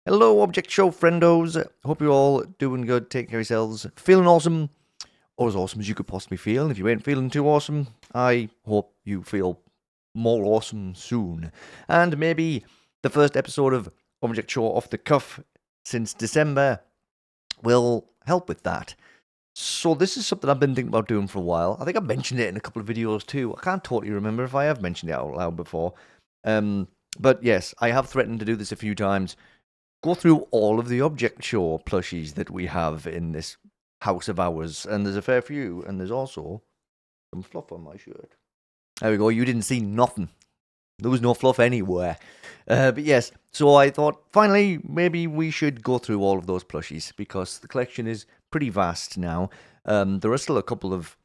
Hello, Object Show friendos. Hope you're all doing good, taking care of yourselves, feeling awesome, or as awesome as you could possibly feel. And if you ain't feeling too awesome, I hope you feel more awesome soon. And maybe the first episode of Object Show Off the Cuff since December will help with that. So this is something I've been thinking about doing for a while. I think I've mentioned it in a couple of videos too. I can't totally remember if I have mentioned it out loud before. But yes, I have threatened to do this a few times. Go through all of the Object Show plushies that we have in this house of ours, and there's a fair few, and there's also some fluff on my shirt. There we go, you didn't see nothing. There was no fluff anywhere. But yes, so I thought, finally, maybe we should go through all of those plushies, because the collection is pretty vast now. There are still a couple of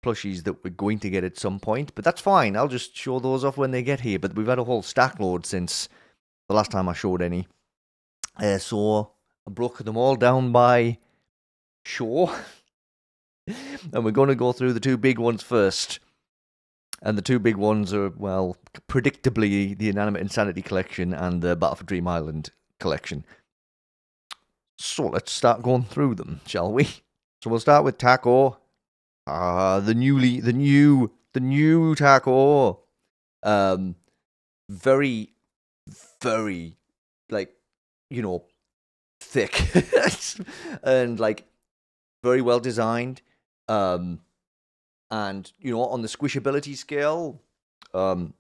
plushies that we're going to get at some point, but that's fine. I'll just show those off when they get here. But we've had a whole stack load since the last time I showed any. So I broke them all down by show. And we're going to go through the two big ones first. And the two big ones are, well, predictably the Inanimate Insanity collection and the Battle for Dream Island collection. So let's start going through them, shall we? So we'll start with Taco. The new Taco. Very, very, like, you know, thick and like very well designed. And you know, on the squishability scale, I've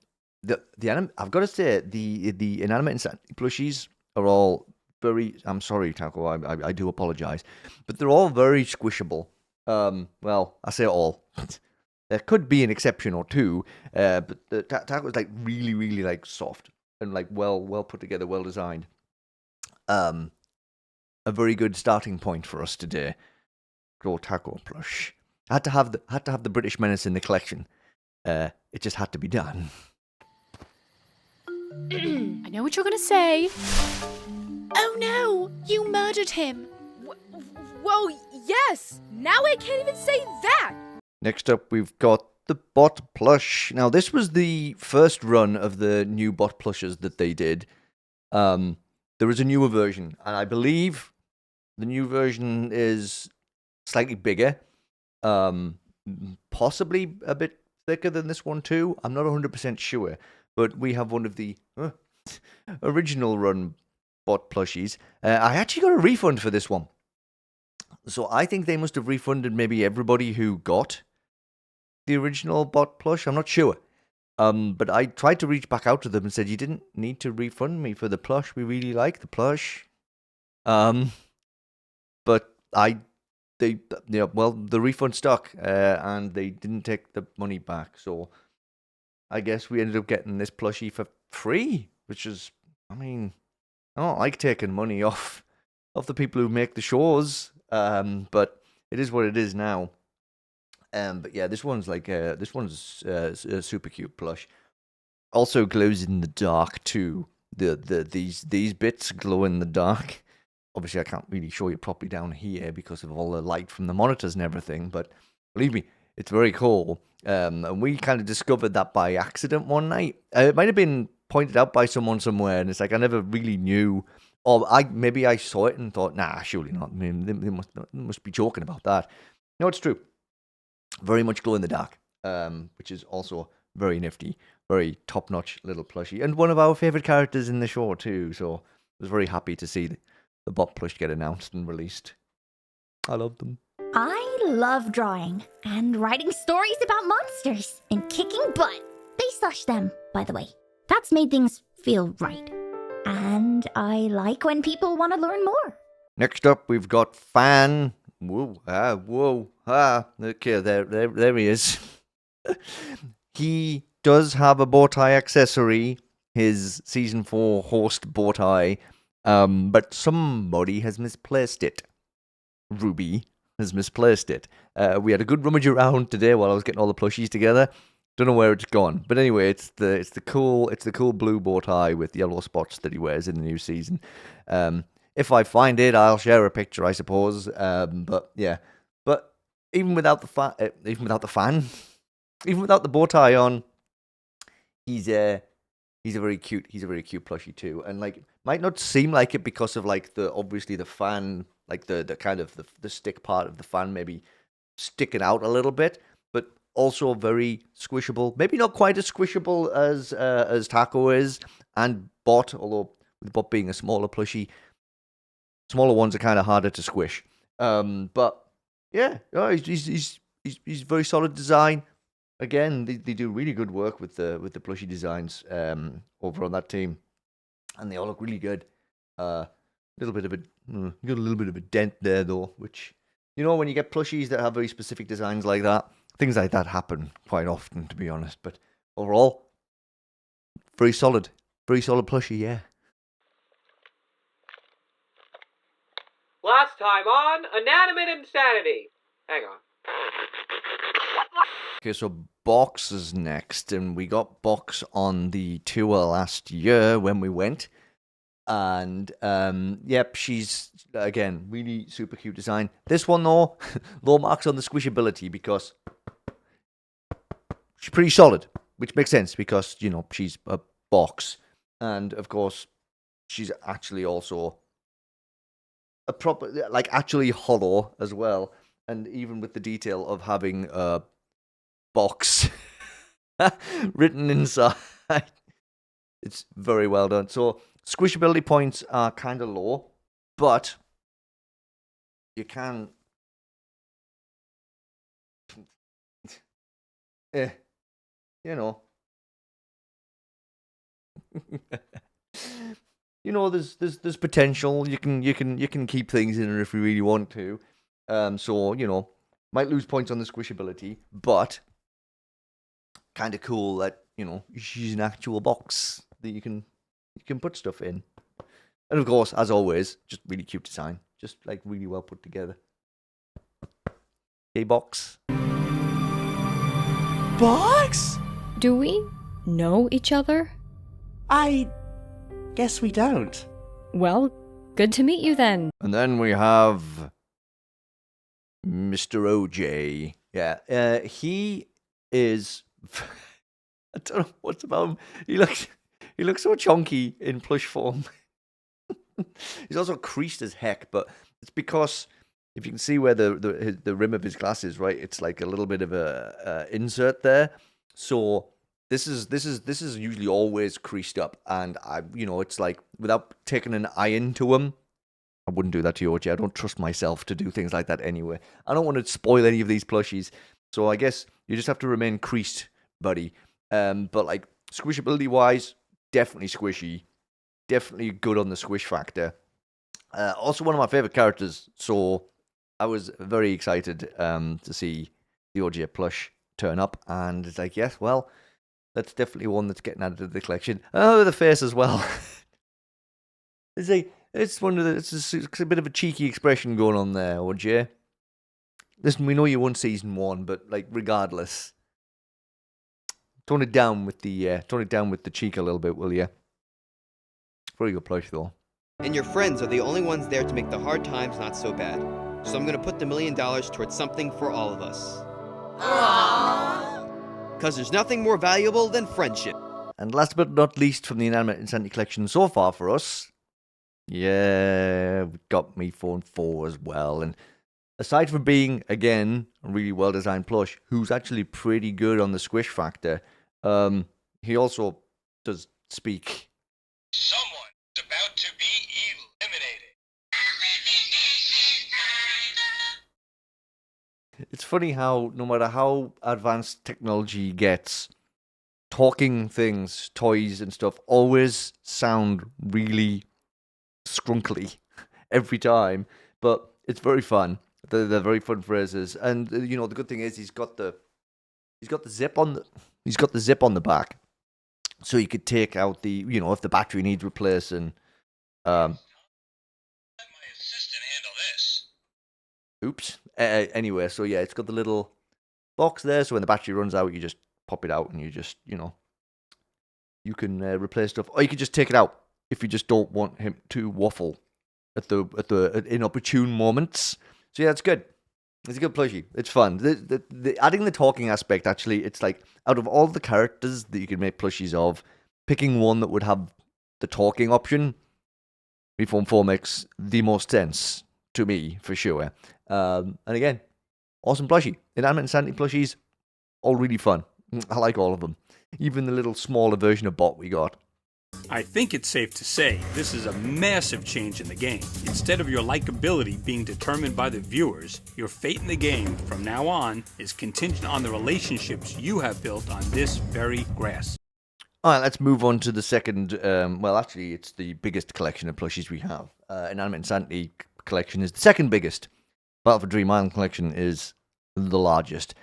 got to say the Inanimate Insanity plushies are all very. I'm sorry, Taco. I do apologize, but they're all very squishable. Well, I say all. There could be an exception or two, but the Taco is like really, really like soft and like well put together, well designed. A very good starting point for us today. Go Taco plush. Had to have the British Menace in the collection. It just had to be done. I know what you're gonna say. Oh no! You murdered him! Whoa, yes! Now I can't even say that! Next up, we've got the Bot Plush. Now, this was the first run of the new Bot Plushes that they did. There is a newer version, and I believe the new version is slightly bigger, possibly a bit thicker than this one too. I'm not 100% sure, but we have one of the original run Bot plushies. I actually got a refund for this one, so I think they must have refunded maybe everybody who got the original Bot plush. I'm not sure. But I tried to reach back out to them and said, you didn't need to refund me for the plush. We really like the plush. But the refund stuck, and they didn't take the money back. So I guess we ended up getting this plushie for free, which is, I mean, I don't like taking money off the people who make the shows. But it is what it is now. But yeah, this one's a super cute plush. Also glows in the dark too. These bits glow in the dark. Obviously, I can't really show you properly down here because of all the light from the monitors and everything. But believe me, it's very cool. And we kind of discovered that by accident one night. It might have been pointed out by someone somewhere, and it's like I never really knew. Or maybe I saw it and thought, nah, surely not. I mean, they must be joking about that. No, it's true. Very much glow in the dark, which is also very nifty, very top-notch little plushie, and one of our favorite characters in the show too. So I was very happy to see the Bot plush get announced and released. I love them. I love drawing and writing stories about monsters and kicking butt. They slush them, by the way. That's made things feel right. And I like when people want to learn more. Next up, we've got Fan. Okay, there he is. He does have a bow tie accessory, his season 4 host bow tie, but somebody has misplaced it. Ruby has misplaced it. We had a good rummage around today while I was getting all the plushies together. Don't know where it's gone, but anyway, it's the cool blue bow tie with yellow spots that he wears in the new season. If I find it, I'll share a picture, I suppose. But yeah, but even without the fan, even without the bow tie on, he's a very cute plushie too. And like Might not seem like it because of like obviously the fan, like the kind of the stick part of the fan maybe sticking out a little bit, but also very squishable. Maybe not quite as squishable as Taco is and Bot, although with Bot being a smaller plushie, smaller ones are kind of harder to squish. But yeah, he's very solid design. Again, they do really good work with the plushie designs over on that team, and they all look really good. Little bit of a got a little bit of a dent there though, which when you get plushies that have very specific designs like that, things like that happen quite often, to be honest. But overall, very solid plushie, yeah. Last time on Inanimate Insanity. Hang on. Okay, so Box is next, and we got Box on the tour last year when we went. And, yep, she's, again, really super cute design. This one, though, low marks on the squishability because she's pretty solid, which makes sense because, she's a box. And, of course, she's actually also a proper, like, actually hollow as well. And even with the detail of having a box written inside, it's very well done. So, squishability points are kind of low, but you can... there's potential. You can keep things in her if you really want to. So, might lose points on the squishability, but kind of cool that, she's an actual box that you can put stuff in. And of course, as always, just really cute design. Just like really well put together. Hey, Box. Box? Do we know each other? I guess we don't. Well, good to meet you then. And then we have Mr. OJ. Yeah, he is... I don't know what's about him. He looks so chunky in plush form. He's also creased as heck, but it's because if you can see where the rim of his glasses, right, it's like a little bit of a insert there. So this is usually always creased up, and it's like without taking an iron to him. I wouldn't do that to you, OJ. I don't trust myself to do things like that anyway. I don't want to spoil any of these plushies, so I guess you just have to remain creased, buddy. But like squishability wise, definitely squishy. Definitely good on the squish factor. Also one of my favorite characters, so I was very excited to see the OJ plush turn up, and it's like, yes, well, that's definitely one that's getting added to the collection. Oh, the face as well. It's a bit of a cheeky expression going on there, OJ. Listen, we know you won season 1, but like regardless, tone it down with the cheek a little bit, will you? Pretty good plush though. And your friends are the only ones there to make the hard times not so bad. So I'm gonna put the $1 million towards something for all of us. Because there's nothing more valuable than friendship. And last but not least from the Inanimate Insanity collection so far for us, yeah, we got Me Phone 4 as well. And aside from being, again, a really well-designed plush, who's actually pretty good on the squish factor, he also does speak. Someone's about to be eliminated. It's funny how no matter how advanced technology gets, talking things, toys and stuff always sound really scrunkly every time, but it's very fun. They're very fun phrases, and the good thing is he's got the zip on the back, so you could take out the if the battery needs replacing. Let my assistant handle this. Oops. Anyway, so yeah, it's got the little box there, so when the battery runs out, you just pop it out and you just you can replace stuff, or you can just take it out if you just don't want him to waffle at the inopportune moments. So yeah, it's good. It's a good plushie. It's fun. The adding the talking aspect, actually, it's like out of all the characters that you can make plushies of, picking one that would have the talking option Reform 4 makes the most sense to me, for sure. And again, awesome plushie. Inanimate Insanity plushies, all really fun. I like all of them. Even the little smaller version of Bot we got. I think it's safe to say this is a massive change in the game. Instead of your likability being determined by the viewers, your fate in the game from now on is contingent on the relationships you have built on this very grass. Alright, let's move on to the second, well actually it's the biggest collection of plushies we have. Inanimate Insanity collection is the second biggest. Battle for Dream Island collection is the largest.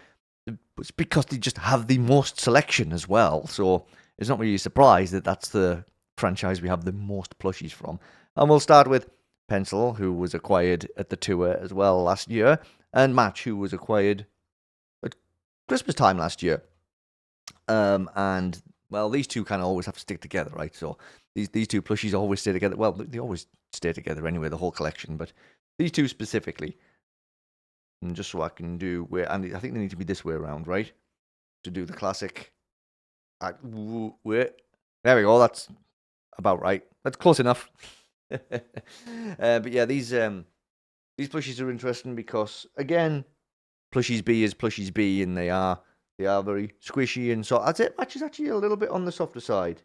It's because they just have the most selection as well, so it's not really a surprise that that's the franchise we have the most plushies from. And we'll start with Pencil, who was acquired at the tour as well last year, and Match, who was acquired at Christmas time last year. And, well, these two kind of always have to stick together, right? So these two plushies always stay together. Well, they always stay together anyway, the whole collection, but these two specifically. And just so I can do where, and I think they need to be this way around, right? To do the classic. Wait. There we go. That's about right. That's close enough. But yeah, these plushies are interesting because again, Plushies B is Plushies B, and they are very squishy, and so I'd say Match is actually a little bit on the softer side.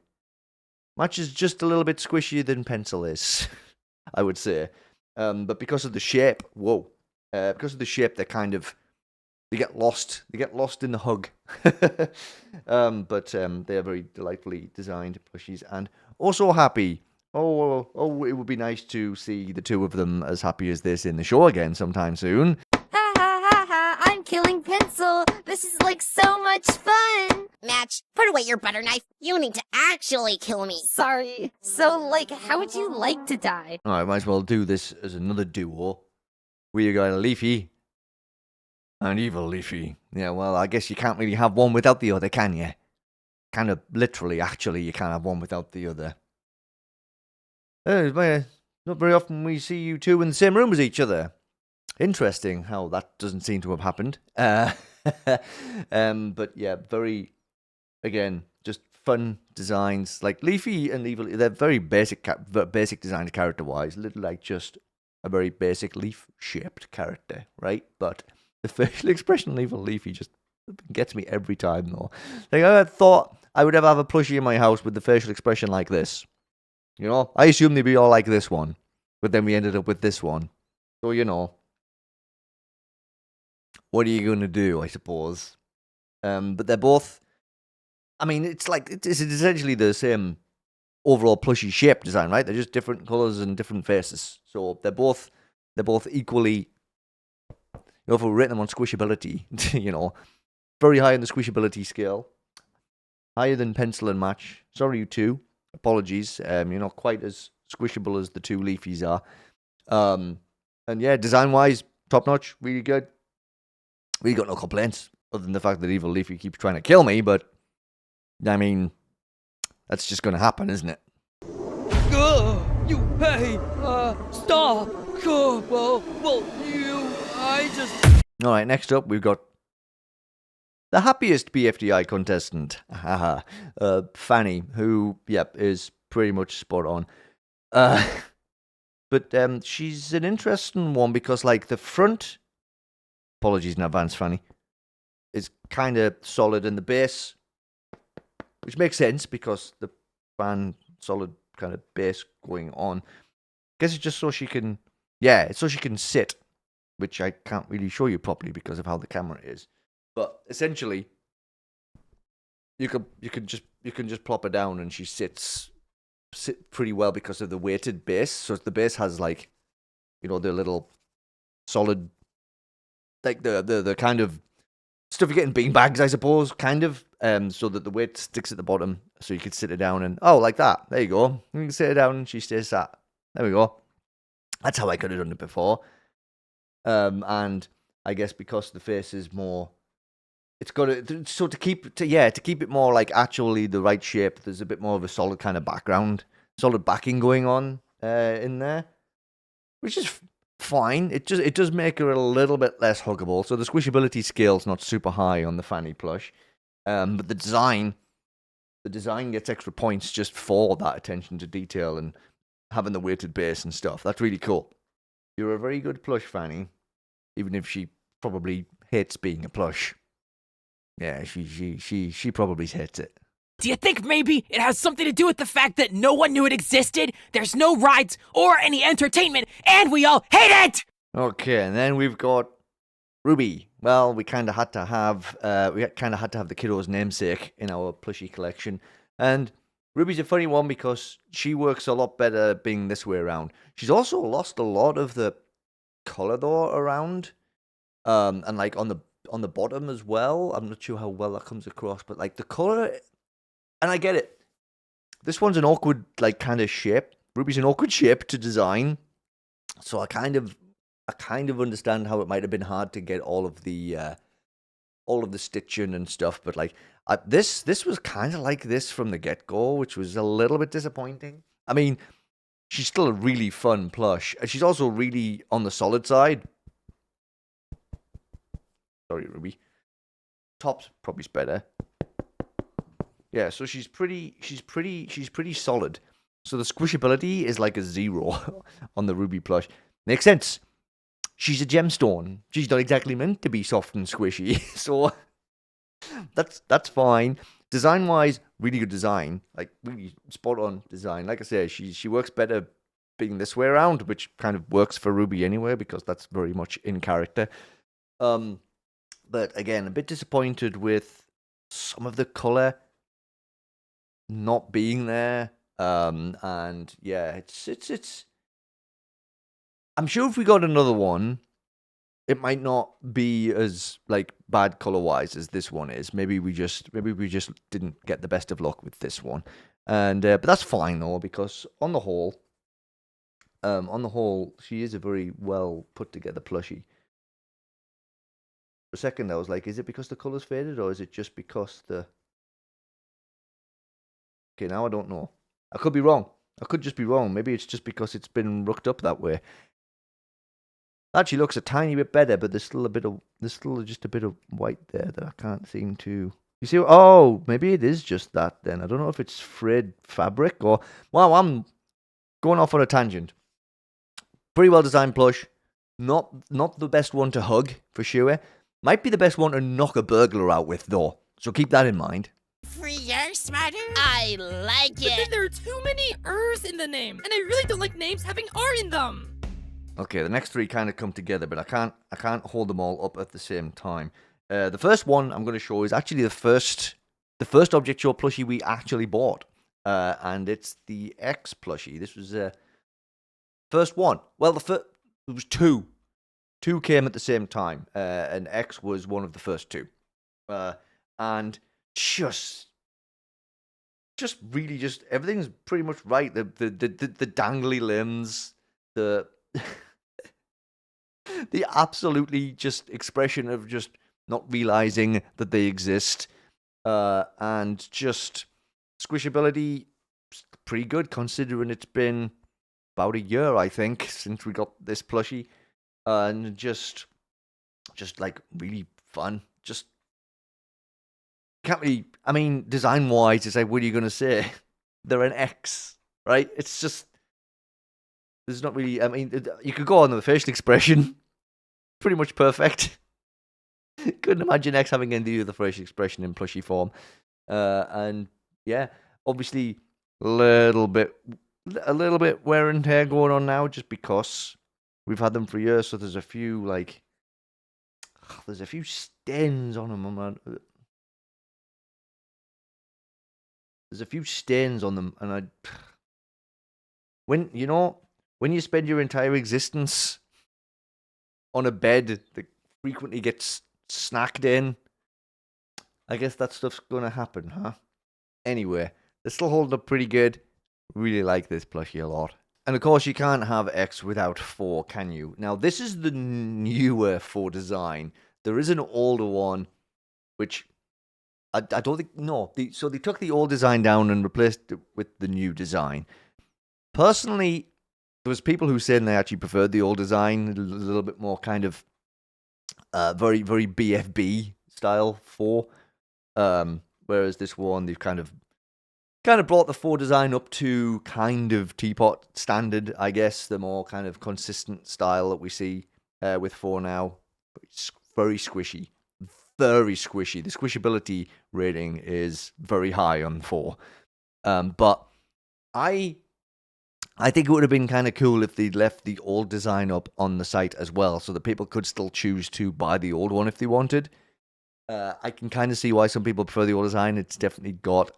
Match is just a little bit squishier than Pencil is, I would say. But because of the shape, because of the shape, they get lost. They get lost in the hug. But they are very delightfully designed plushies, and also happy. Oh, it would be nice to see the two of them as happy as this in the show again sometime soon. Ha ha ha ha, I'm killing Pencil. This is like so much fun. Match, put away your butter knife. You need to actually kill me. Sorry. So, like, how would you like to die? Alright, might as well do this as another duo. We got a Leafy and Evil Leafy. Yeah, well, I guess you can't really have one without the other, can you? Kind of literally, actually, you can't have one without the other. Not very often we see you two in the same room as each other. Interesting how that doesn't seem to have happened. But yeah, very, again, just fun designs. Like Leafy and Evil, they're very basic designed character-wise. Little like just a very basic leaf-shaped character, right? But the facial expression of Evil Leafy just gets me every time, though. Like, I thought I would ever have a plushie in my house with the facial expression like this. You know? I assumed they'd be all like this one. But then we ended up with this one. So, you know. What are you going to do, I suppose? But they're both... I mean, it's essentially the same overall plushie shape design, right? They're just different colors and different faces. So they're both equally, you know, if we rate them on squishability, you know, very high on the squishability scale. Higher than Pencil and Match. Sorry, you two. Apologies. You're not quite as squishable as the two Leafies are. And yeah, design-wise, top-notch, really good. We got no complaints, other than the fact that Evil Leafy keeps trying to kill me, but, I mean, that's just going to happen, isn't it? Stop! Alright, next up, we've got the happiest BFDI contestant, Fanny, who, yep, is pretty much spot on. But she's an interesting one because, like, the front, apologies in advance, Fanny, is kind of solid, and the base, which makes sense because the fan solid kind of base going on. I guess it's just so she can, it's so she can sit, which I can't really show you properly because of how the camera is. But essentially, you can just plop her down and she sit pretty well because of the weighted base. So the base has, like, you know, the little solid, like the kind of stuff you get in beanbags, I suppose, kind of. So that the weight sticks at the bottom, so you could sit her down and like that. There you go. You can sit her down and she stays sat. There we go. That's how I could have done it before. And I guess because the face is more, it's got to to keep it more like actually the right shape. There's a bit more of a solid kind of background, solid backing going on in there, which is fine. It does make her a little bit less huggable. So the squishability scale's not super high on the Fanny plush, but the design gets extra points just for that attention to detail and having the weighted base and stuff. That's really cool. You're a very good plush, Fanny, even if she probably hates being a plush. Yeah, she probably hates it. Do you think maybe it has something to do with the fact that no one knew it existed, there's no rides or any entertainment, and we all hate it? Okay, and then we've got Ruby. Well, we kind of had to have the kiddo's namesake in our plushie collection, and Ruby's a funny one because she works a lot better being this way around. She's also lost a lot of the color though around, and like on the bottom as well. I'm not sure how well that comes across, but like the color, and I get it. This one's an awkward like kind of shape. Ruby's an awkward shape to design, so I kind of understand how it might have been hard to get all of the stitching and stuff, but like this was kind of like this from the get-go, which was a little bit disappointing. I mean, she's still a really fun plush, and she's also really on the solid side. Sorry, Ruby. Top's probably better. Yeah, so she's pretty solid. So the squishability is like a 0 on the Ruby plush. Makes sense. She's a gemstone. She's not exactly meant to be soft and squishy, so that's fine. Design-wise, really good design. Like, really spot-on design. Like I say, she works better being this way around, which kind of works for Ruby anyway, because that's very much in character. But again, a bit disappointed with some of the color not being there. And yeah, it's I'm sure if we got another one, it might not be as like bad color wise as this one is. Maybe we just didn't get the best of luck with this one, and but that's fine though, because on the whole, she is a very well put together plushie. For a second, I was like, is it because the color's faded, or is it just because the? Okay, now I don't know. I could be wrong. I could just be wrong. Maybe it's just because it's been rooked up that way. Actually looks a tiny bit better, but there's still just a bit of white there that I can't seem to. You see? Oh, maybe it is just that then. I don't know if it's frayed fabric or. Wow, I'm going off on a tangent. Pretty well designed plush. Not the best one to hug for sure. Might be the best one to knock a burglar out with though. So keep that in mind. You're smarter. I like But then there are too many R's in the name, and I really don't like names having R in them. Okay, the next three kind of come together, but I can't hold them all up at the same time. The first one I'm going to show is actually the first object show plushie we actually bought, and it's the X plushie. This was first one. Well, it was two. Two came at the same time, and X was one of the first two, and just really everything's pretty much right. The dangly limbs, the the absolutely just expression of just not realizing that they exist, and just squishability pretty good considering it's been about a year, I think, since we got this plushie, and just like really fun. Just can't really. I mean, design wise, it's like, what are you gonna say? They're an X, right? It's just. There's not really. I mean, you could go on the facial expression. Pretty much perfect. Couldn't imagine X having anything to do with the facial expression in plushie form. And yeah, obviously a little bit wear and tear going on now, just because we've had them for years. So there's a few stains on them. There's a few stains on them, and when you spend your entire existence on a bed that frequently gets snacked in, I guess that stuff's gonna happen, huh? Anyway, they're still holding up pretty good. Really like this plushie a lot. And of course, you can't have X without 4, can you? Now, this is the newer 4 design. There is an older one, which I don't think. No, so they took the old design down and replaced it with the new design. Personally, there was people who said they actually preferred the old design, a little bit more kind of very, very BFB style 4. Whereas this one, they've kind of kind of brought the 4 design up to kind of teapot standard, I guess, the more kind of consistent style that we see with 4 now. It's very squishy. Very squishy. The squishability rating is very high on 4. But I think it would have been kind of cool if they'd left the old design up on the site as well, so that people could still choose to buy the old one if they wanted. I can kind of see why some people prefer the old design. It's definitely got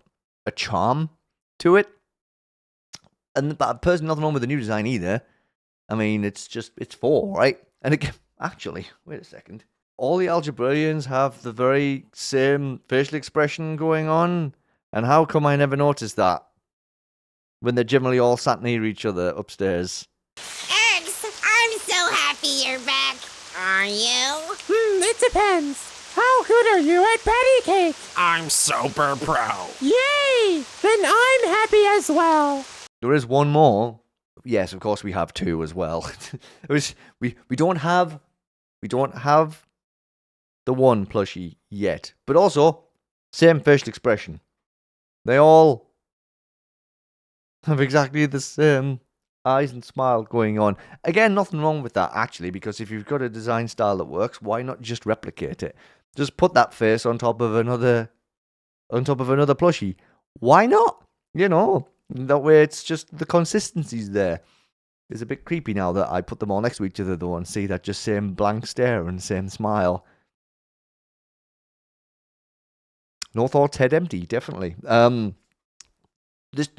a charm to it. But personally, nothing wrong with the new design either. I mean, it's 4, right? And again, actually, wait a second. All the Algebraians have the very same facial expression going on. And how come I never noticed that? When they're generally all sat near each other upstairs. X, I'm so happy you're back. Are you? It depends. How good are you at patty cake? I'm super pro. Yay! Then I'm happy as well. There is one more. Yes, of course we have 2 as well. we don't have the one plushie yet, but also same facial expression. They all have exactly the same eyes and smile going on. Again, nothing wrong with that actually, because if you've got a design style that works, why not just replicate it? Just put that face on top of another plushie. Why not? You know, that way it's just the consistency's there. It's a bit creepy now that I put them all next to each other though and see that just same blank stare and same smile. No thoughts, head empty, definitely. The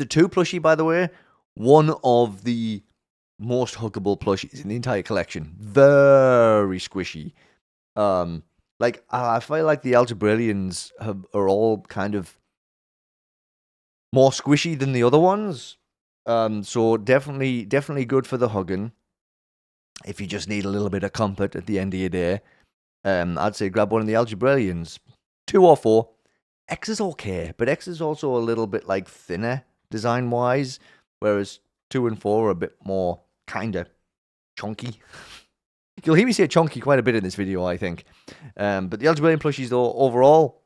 2 plushie, by the way, one of the most huggable plushies in the entire collection. Very squishy. I feel like the Algebraians are all kind of more squishy than the other ones. So definitely good for the hugging. If you just need a little bit of comfort at the end of your day, I'd say grab one of the Algebraians. 2 or 4. X is okay, but X is also a little bit like thinner design-wise, whereas 2 and 4 are a bit more kind of chunky. You'll hear me say chunky quite a bit in this video, I think. But the Algebraian plushies, though, overall,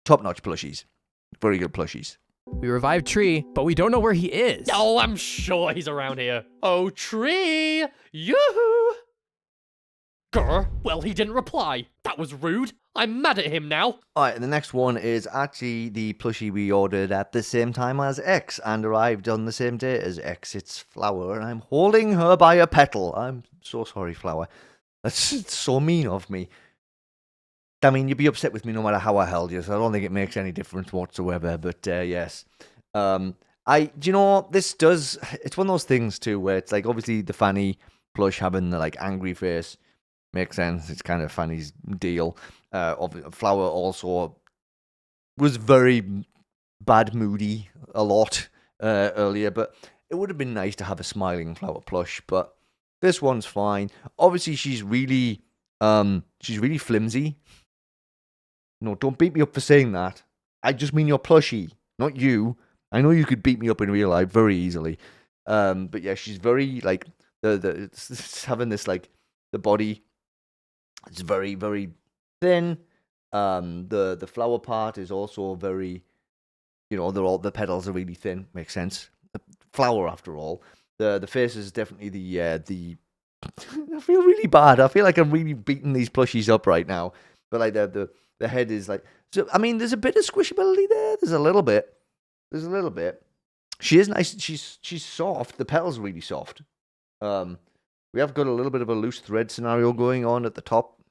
top-notch plushies. Very good plushies. We revived Tree, but we don't know where he is. Oh, I'm sure he's around here. Oh, Tree! Yoo-hoo! Grr, well, he didn't reply. That was rude. I'm mad at him now. Alright, and the next one is actually the plushie we ordered at the same time as X and arrived on the same day as X. It's Flower, and I'm holding her by a petal. I'm so sorry, Flower. That's so mean of me. I mean, you'd be upset with me no matter how I held you, so I don't think it makes any difference whatsoever, but yes. Do you know, it's one of those things too, where it's like, obviously the Fanny plush having the like angry face makes sense. It's kind of Fanny's deal. Flower also was very bad moody a lot earlier, but it would have been nice to have a smiling Flower plush, but this one's fine. Obviously, she's really flimsy. No, don't beat me up for saying that. I just mean your plushie, not you. I know you could beat me up in real life very easily. But yeah, she's very like it's having this like the body. It's very, very thin. The flower part is also very, you know, the petals are really thin. Makes sense. The flower, after all. The face is definitely the. I feel really bad. I feel like I'm really beating these plushies up right now. But like the head is like. So I mean, there's a bit of squishability there. There's a little bit. She is nice. She's soft. The petals are really soft. We have got a little bit of a loose thread scenario going on at the top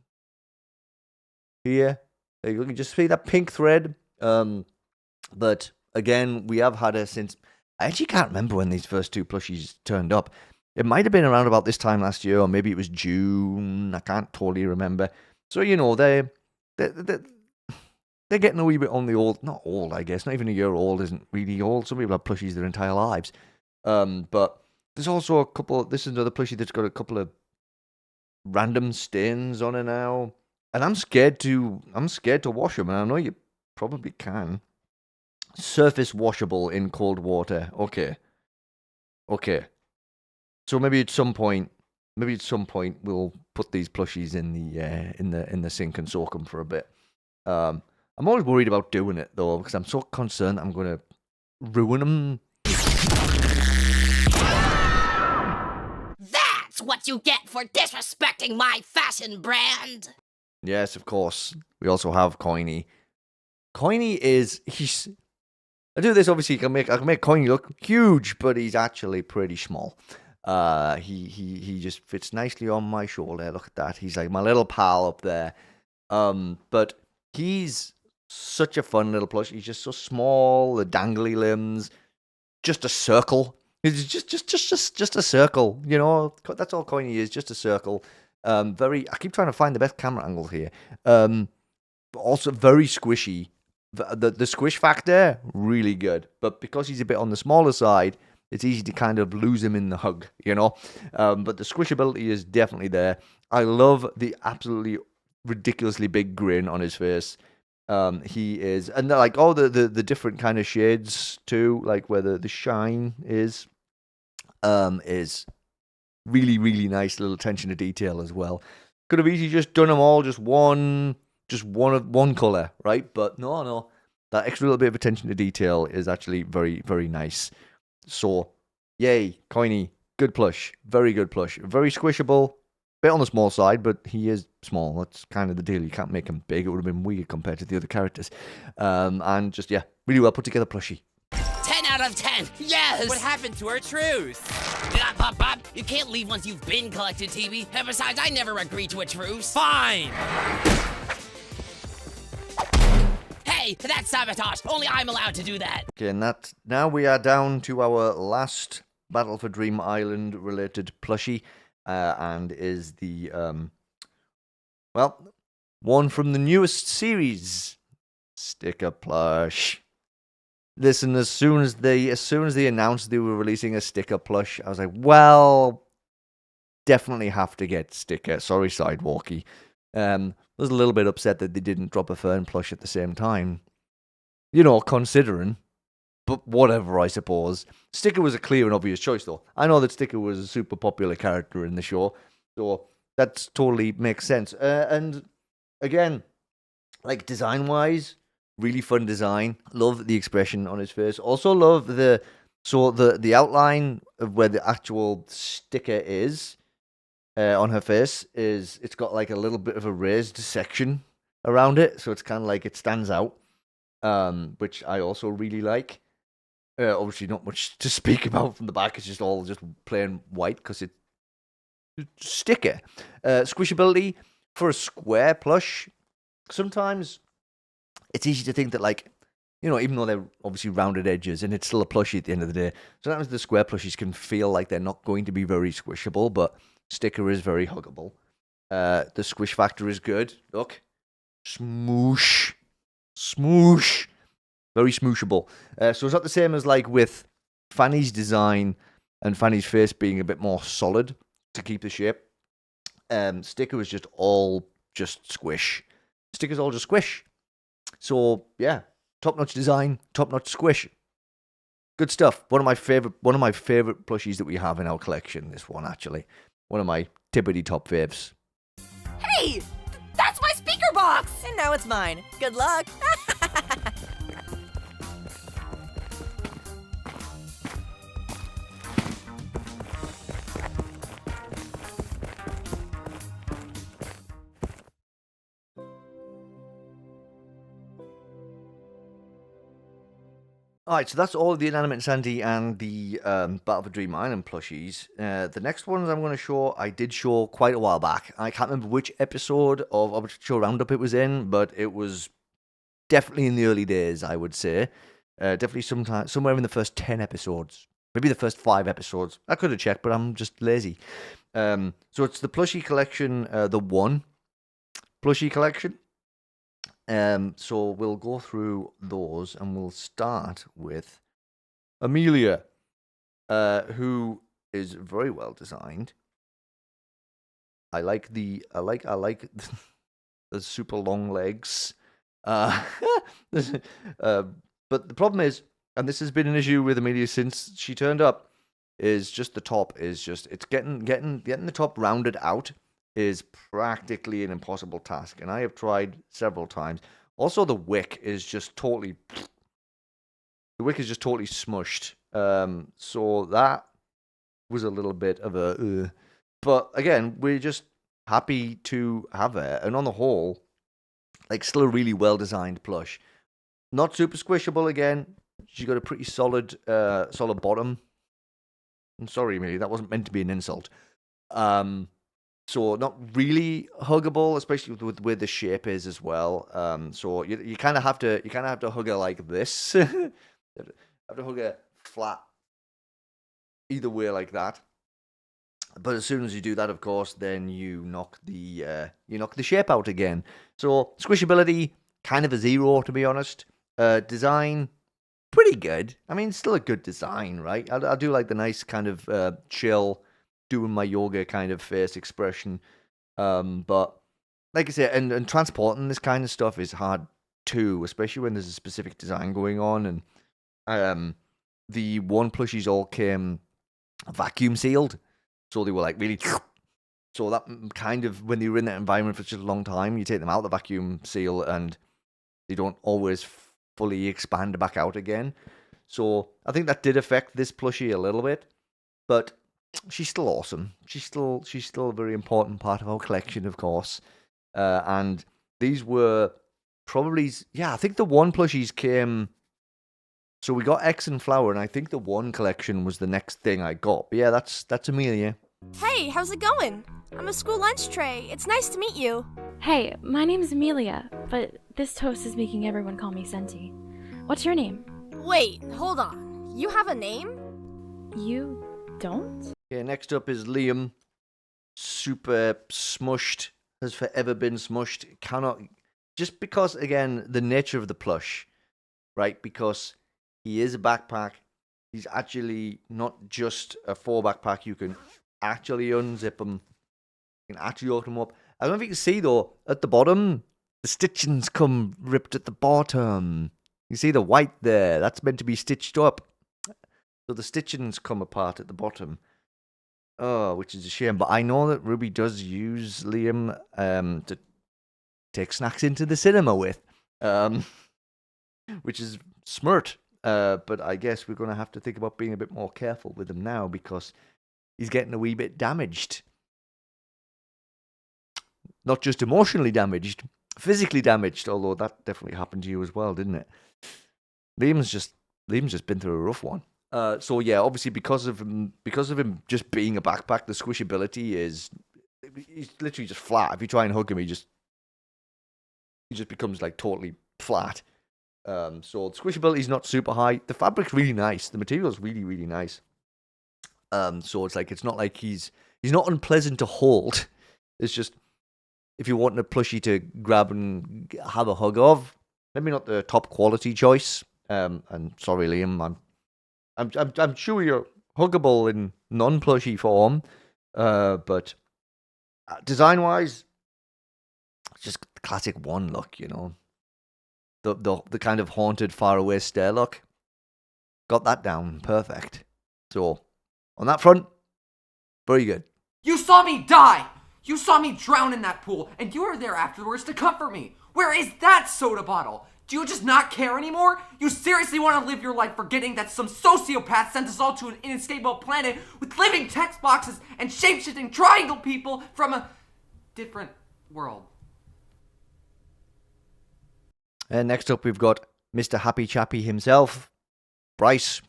here. You can just see that pink thread. But again, we have had her since. I actually can't remember when these first 2 plushies turned up. It might have been around about this time last year, or maybe it was June. I can't totally remember. So you know they're getting a wee bit on the old. Not old, I guess. Not even a year old isn't really old. Some people have plushies their entire lives. But there's also a couple. This is another plushie that's got a couple of random stains on it now, and I'm scared to wash them. And I know you probably can. Surface washable in cold water. Okay. So maybe at some point we'll put these plushies in the sink and soak them for a bit. I'm always worried about doing it though, because I'm so concerned I'm gonna ruin them. That's what you get for disrespecting my fashion brand. Yes, of course. We also have Coiny. Coiny he's. I do this obviously. I can make Coiny look huge, but he's actually pretty small. He just fits nicely on my shoulder. Look at that. He's like my little pal up there. But he's such a fun little plush. He's just so small, the dangly limbs, just a circle. It's just a circle. You know, that's all Coiny is. Just a circle. I keep trying to find the best camera angle here. But also very squishy. The squish factor, really good. But because he's a bit on the smaller side, it's easy to kind of lose him in the hug, you know? But the squishability is definitely there. I love the absolutely ridiculously big grin on his face. He is, and like all the different kind of shades too, like where the shine is really, really nice little attention to detail as well. Could have easily just done them all, just one of one color, right? But no, that extra little bit of attention to detail is actually very, very nice. So, yay, Coiny, good plush, very good plush, very squishable, bit on the small side, but he is small. That's kind of the deal. You can't make him big; it would have been weird compared to the other characters. And just really well put together plushie. 10 out of 10. Yes. What happened to our truce? You can't leave once you've been collected, TB. And besides, I never agreed to a truce. Fine. Hey, that's sabotage. Only I'm allowed to do that. Okay, and now we are down to our last Battle for Dream Island related plushie, and is the one from the newest series, Sticker Plush. Listen, as soon as they announced they were releasing a sticker plush, I was like, well, definitely have to get sticker. Sorry, Sidewalkie. I was a little bit upset that they didn't drop a Fern plush at the same time. You know, considering. But whatever, I suppose. Sticker was a clear and obvious choice, though. I know that Sticker was a super popular character in the show, so that totally makes sense. And again, like design-wise, really fun design. Love the expression on his face. Also love the outline of where the actual sticker is on her face is, it's got like a little bit of a raised section around it, so it's kind of like it stands out, which I also really like. Obviously not much to speak about from the back. It's just all just plain white because it's sticker. Squishability for a square plush. Sometimes it's easy to think that, like, you know, even though they're obviously rounded edges and it's still a plushie at the end of the day, sometimes the square plushies can feel like they're not going to be very squishable, but Sticker is very huggable. The squish factor is good. Look. Smoosh. Smoosh. Very smooshable. So it's not the same as like with Fanny's design and Fanny's face being a bit more solid to keep the shape. Sticker is just all just squish. Sticker's all just squish. So yeah, top-notch design, top-notch squish. Good stuff. One of my favorite plushies that we have in our collection. This one actually, one of my tippity top faves. Hey, that's my speaker box, and now it's mine. Good luck. Alright, so that's all of the Inanimate Insanity and the Battle for Dream Island plushies. The next ones I'm going to show, I did show quite a while back. I can't remember which episode of which show roundup it was in, but it was definitely in the early days, I would say. Definitely somewhere in the first 10 episodes. Maybe the first 5 episodes. I could have checked, but I'm just lazy. So it's the plushie collection, the one plushie collection. So we'll go through those, and we'll start with Amelia, who is very well designed. I like the super long legs. But the problem is, and this has been an issue with Amelia since she turned up, is just the top is just, it's getting the top rounded out is practically an impossible task, and I have tried several times. Also, the wick is just totally The wick is just totally smushed. So that was a little bit of a... But again, we're just happy to have it. And on the whole, like, still a really well-designed plush. Not super squishable again. She's got a pretty solid bottom. I'm sorry, Amelia, that wasn't meant to be an insult. So not really huggable, especially with where the shape is as well. So you kind of have to hug her like this. You have to hug her flat either way like that. But as soon as you do that, of course, then you knock the shape out again. So squishability, kind of a 0 to be honest. Design, pretty good. I mean, still a good design, right? I do like the nice kind of chill, doing my yoga kind of face expression. But like I said, and transporting this kind of stuff is hard too, especially when there's a specific design going on. And the one plushies all came vacuum sealed. So they were like really... So that kind of, when they were in that environment for such a long time, you take them out of the vacuum seal and they don't always fully expand back out again. So I think that did affect this plushie a little bit. But she's still awesome. She's still a very important part of our collection, of course. And these were probably... Yeah, I think the one plushies came... So we got X and Flower, and I think the one collection was the next thing I got. But yeah, that's Amelia. Hey, how's it going? I'm a school lunch tray. It's nice to meet you. Hey, my name's Amelia, but this toast is making everyone call me Senti. What's your name? Wait, hold on. You have a name? You don't? Okay, next up is Liam. Super smushed. Has forever been smushed. Cannot... Just because, again, the nature of the plush, right? Because he is a backpack. He's actually not just a 4 backpack. You can actually unzip him. You can actually open him up. I don't know if you can see, though, at the bottom, the stitchings come ripped at the bottom. You see the white there? That's meant to be stitched up. So the stitchings come apart at the bottom. Oh, which is a shame. But I know that Ruby does use Liam to take snacks into the cinema with. Which is smart. But I guess we're going to have to think about being a bit more careful with him now because he's getting a wee bit damaged. Not just emotionally damaged, physically damaged, although that definitely happened to you as well, didn't it? Liam's just been through a rough one. So yeah, obviously because of him just being a backpack, the squishability is he's literally just flat. If you try and hug him, he just becomes like totally flat. So the squishability is not super high. The fabric's really nice. The material's really, really nice. So it's like it's not like he's not unpleasant to hold. It's just if you're wanting a plushie to grab and have a hug of, maybe not the top quality choice. And sorry, Liam, I'm sure you're huggable in non-plushie form. But design-wise, just classic one look, you know. The kind of haunted, faraway stare look. Got that down. Perfect. So, on that front, very good. You saw me die! You saw me drown in that pool, and you were there afterwards to comfort me. Where is that soda bottle? Do you just not care anymore? You seriously want to live your life forgetting that some sociopath sent us all to an inescapable planet with living text boxes and shape-shifting triangle people from a different world? And next up, we've got Mr. Happy Chappy himself, Bryce,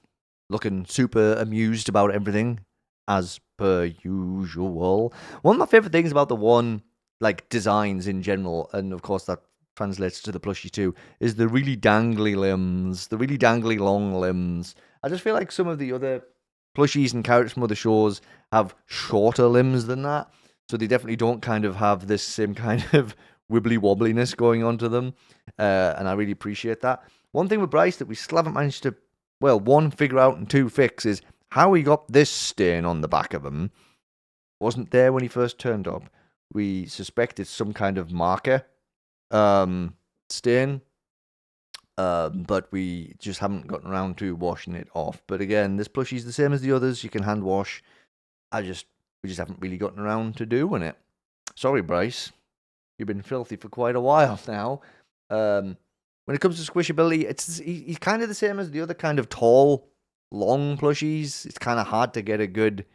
looking super amused about everything, as per usual. One of my favorite things about the one, like, designs in general, and of course that translates to the plushie too, is the really dangly limbs, the really dangly long limbs. I just feel like some of the other plushies and characters from other shows have shorter limbs than that, so they definitely don't kind of have this same kind of wibbly wobbliness going on to them, and I really appreciate that. One thing with Bryce that we still haven't managed to, well, one, figure out, and two, fix is how he got this stain on the back of him. Wasn't there when he first turned up. We suspect it's some kind of marker stain, but we just haven't gotten around to washing it off. But again, this plushie's the same as the others. You can hand wash. We just haven't really gotten around to doing it. Sorry, Bryce. You've been filthy for quite a while now. when it comes to squishability, he's kind of the same as the other kind of tall, long plushies. It's kind of hard to get a good...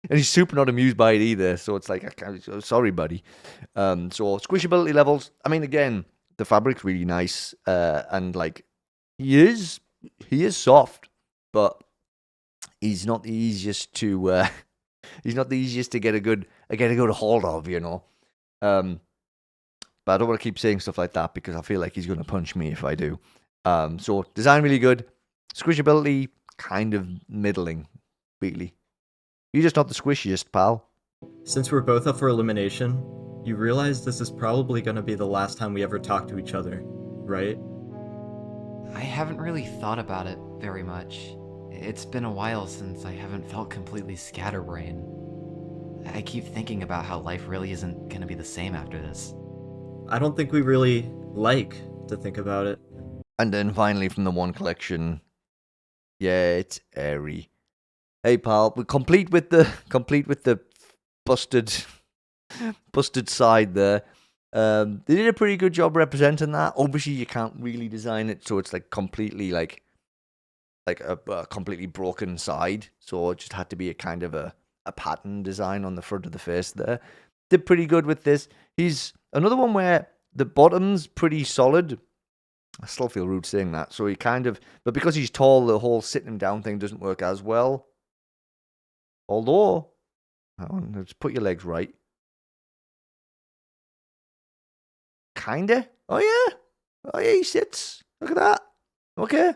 And he's super not amused by it either, so it's like, sorry, buddy. So squishability levels, I mean, again, the fabric's really nice, and like, he is soft, but he's not the easiest to get a good hold of, you know. But I don't want to keep saying stuff like that because I feel like he's going to punch me if I do. So design really good, squishability kind of middling, really. You're just not the squishiest, pal. Since we're both up for elimination, you realize this is probably going to be the last time we ever talk to each other, right? I haven't really thought about it very much. It's been a while since I haven't felt completely scatterbrained. I keep thinking about how life really isn't going to be the same after this. I don't think we really like to think about it. And then finally from the one collection, yeah, it's airy. Hey pal, we're complete with the busted side there. They did a pretty good job representing that. Obviously, you can't really design it so it's like completely like a completely broken side. So it just had to be a kind of a pattern design on the front of the face there. Did pretty good with this. He's another one where the bottom's pretty solid. I still feel rude saying that. So he but because he's tall, the whole sitting him down thing doesn't work as well. Although, let's put your legs right. Kinda. Oh yeah, he sits. Look at that. Okay.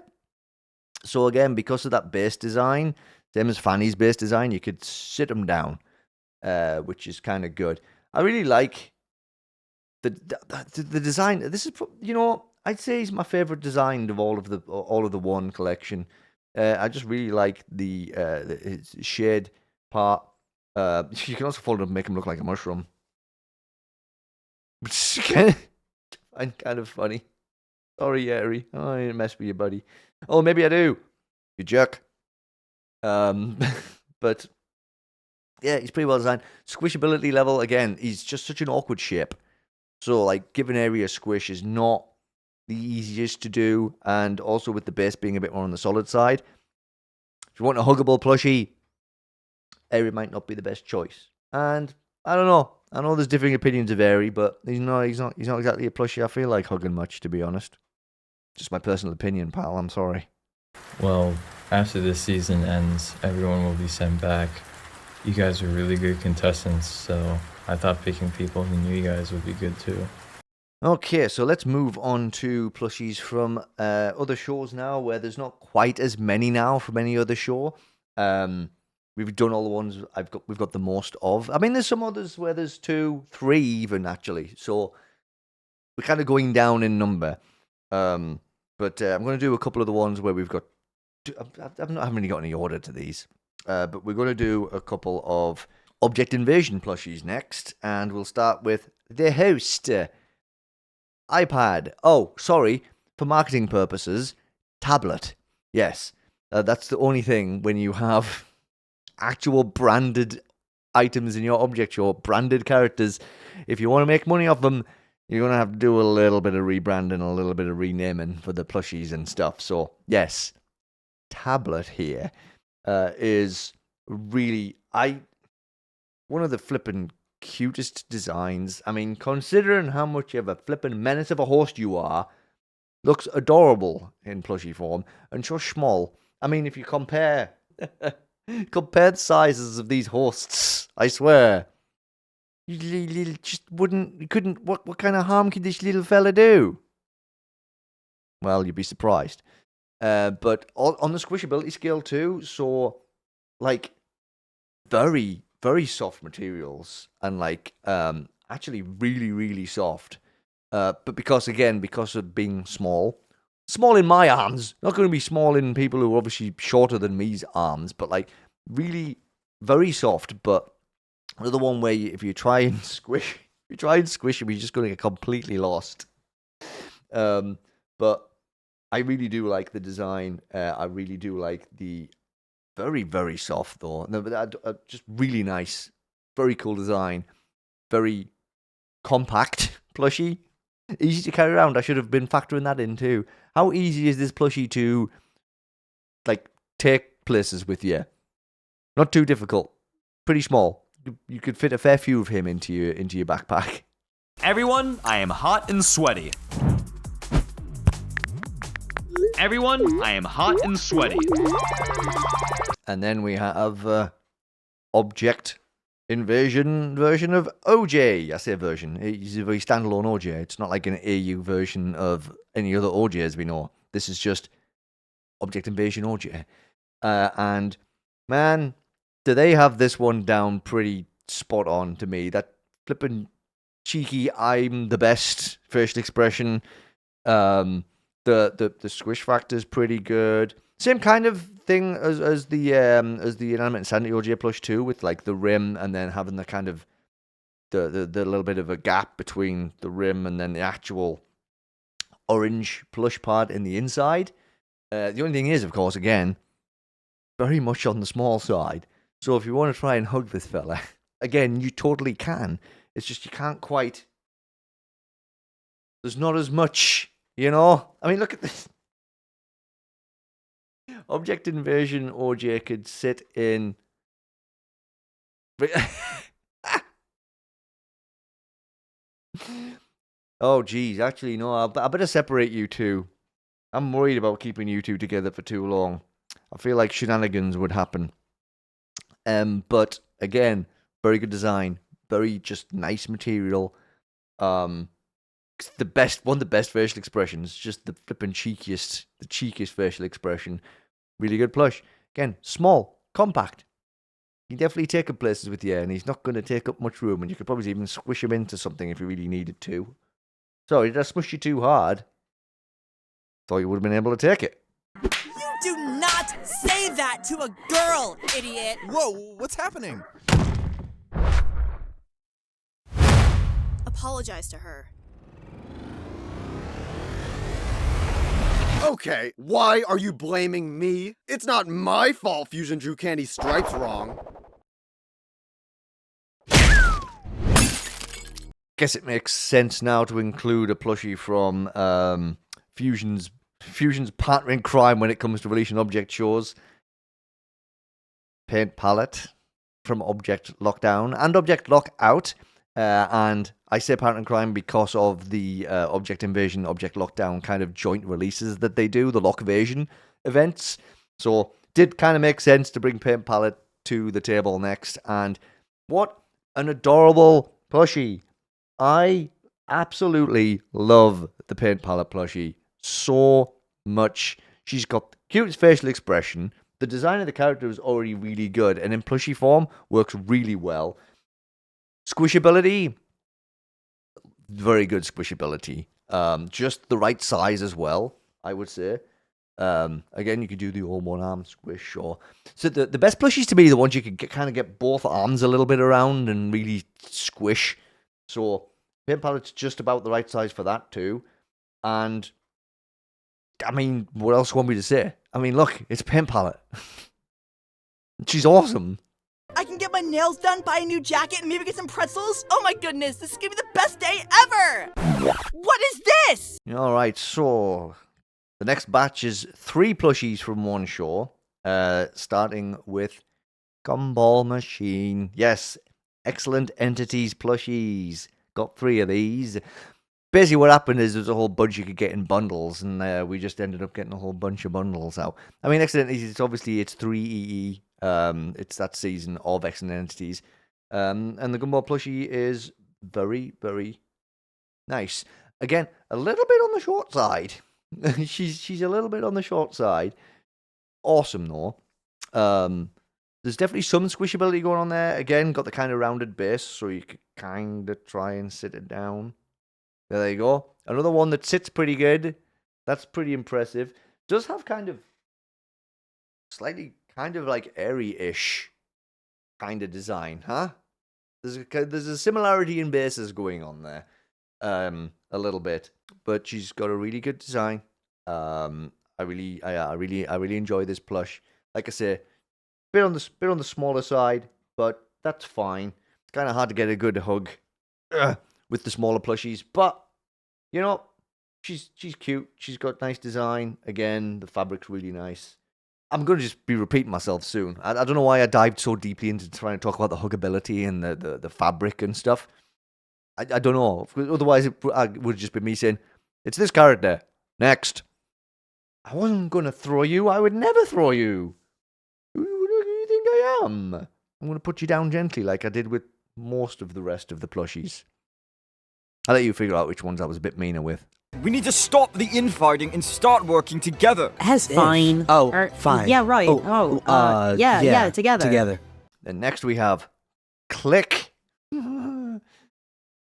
So again, because of that base design, same as Fanny's base design, you could sit him down, which is kind of good. I really like the design. This is, I'd say he's my favorite design of all of the one collection. I just really like his shade part. You can also fold it up and make him look like a mushroom. Which is kind of funny. Sorry, Yeri. Oh, I didn't mess with you, buddy. Oh, maybe I do. You jerk. But yeah, he's pretty well designed. Squishability level, again, he's just such an awkward shape. So, like, giving area squish is not the easiest to do, and also with the base being a bit more on the solid side. If you want a huggable plushie, Airy might not be the best choice. And I don't know. I know there's differing opinions of Airy, but he's not exactly a plushie I feel like hugging much, to be honest. Just my personal opinion, pal. I'm sorry. Well, after this season ends, everyone will be sent back. You guys are really good contestants, so I thought picking people who knew you guys would be good too. Okay, so let's move on to plushies from other shows now, where there's not quite as many now from any other show. We've done all the ones we've got the most of. I mean, there's some others where there's 2, 3 even, actually. So we're kind of going down in number. But I'm going to do a couple of the ones where we've got... I haven't really got any order to these. But we're going to do a couple of Object Invasion plushies next. And we'll start with the host... iPad. Oh, sorry. For marketing purposes, tablet. Yes. That's the only thing when you have actual branded items in your object show, branded characters. If you want to make money off them, you're going to have to do a little bit of rebranding, a little bit of renaming for the plushies and stuff. So, yes. Tablet here is really... one of the flippin' cutest designs. I mean, considering how much of a flippin' menace of a host you are, looks adorable in plushie form and so small. I mean, if you compare the sizes of these hosts, I swear, you couldn't. What kind of harm could this little fella do? Well, you'd be surprised. But on the squishability scale too, so like very, very soft materials and like actually really, really soft. But because of being small in my arms, not going to be small in people who are obviously shorter than me's arms, but like really very soft. But another one where if you try and squish him, you're just going to get completely lost. But I really do like the design. I really do like the very, very soft though. No, but just really nice, very cool design, very compact plushie. Easy to carry around. I should have been factoring that in too. How easy is this plushie to, like, take places with you? Not too difficult. Pretty small. You could fit a fair few of him into your backpack. Everyone, I am hot and sweaty. Everyone, I am hot and sweaty. And then we have Object Invasion version of OJ. I say version. It's a very standalone OJ. It's not like an AU version of any other OJs we know. This is just Object Invasion OJ. And, man, do they have this one down pretty spot on to me. That flippin' cheeky I'm the best facial expression. The squish factor is pretty good. Same kind of thing as the Inanimate Insanity OJ plush too, with like the rim and then having the kind of the little bit of a gap between the rim and then the actual orange plush part in the inside. The only thing is, of course, again, very much on the small side. So if you want to try and hug this fella, again, you totally can. It's just you can't quite. There's not as much, you know? I mean, look at this. Object Invasion OJ could sit in. Oh, geez. Actually, no, I better separate you two. I'm worried about keeping you two together for too long. I feel like shenanigans would happen. But again, very good design, very just nice material. One of the best facial expressions, just the cheekiest facial expression. Really good plush. Again, small, compact. You definitely take him places with you, and he's not going to take up much room, and you could probably even squish him into something if you really needed to. Sorry, did I smush you too hard? Thought you would have been able to take it. You do not say that to a girl, idiot! Whoa, what's happening? Apologize to her. Okay, why are you blaming me? It's not my fault Fusion drew Candy Stripes wrong. Guess it makes sense now to include a plushie from Fusion's partner in crime when it comes to releasing object shows. Paint palette from Object Lockdown and Object Lockout. And I say partner in crime because of the Object Invasion, Object Lockdown kind of joint releases that they do, the Lock Evasion events. So did kind of make sense to bring Paint Palette to the table next. And what an adorable plushie. I absolutely love the Paint Palette plushie so much. She's got the cutest facial expression. The design of the character is already really good, and in plushie form works really well. Squishability, very good squishability. Just the right size as well, I would say. Again, you could do the old one arm squish, or so the best plushies to me are the ones you could kind of get both arms a little bit around and really squish. So Paint Palette's just about the right size for that too. And I mean, what else want me to say? I mean, look, it's Paint Palette. She's awesome. I can get my nails done, buy a new jacket, and maybe get some pretzels? Oh my goodness, this is gonna be the best day ever! What is this? Alright, so the next batch is 3 plushies from one show. Starting with Gumball Machine. Yes, Excellent Entities plushies. Got 3 of these. Basically what happened is there's a whole bunch you could get in bundles, and we just ended up getting a whole bunch of bundles out. I mean, Excellent Entities, it's THREEEE. It's that season of Excellent Entities. And the Gumball plushie is very, very nice. Again, a little bit on the short side. she's a little bit on the short side. Awesome, though. There's definitely some squishability going on there. Again, got the kind of rounded base, so you could kind of try and sit it down. There you go. Another one that sits pretty good. That's pretty impressive. Does have kind of slightly kind of like airy-ish kind of design, huh? There's a similarity in bases going on there, a little bit, but she's got a really good design. I really enjoy this plush. Like I say, bit on the smaller side, but that's fine. It's kind of hard to get a good hug with the smaller plushies, but you know, she's cute. She's got nice design. Again, the fabric's really nice. I'm going to just be repeating myself soon. I don't know why I dived so deeply into trying to talk about the huggability and the fabric and stuff. I don't know. Otherwise, it would just be me saying, it's this character. Next. I wasn't going to throw you. I would never throw you. Who do you think I am? I'm going to put you down gently like I did with most of the rest of the plushies. I'll let you figure out which ones I was a bit meaner with. We need to stop the infighting and start working together. Fine. Oh, fine. Yeah, right. Yeah, together. Together. Then next we have Click.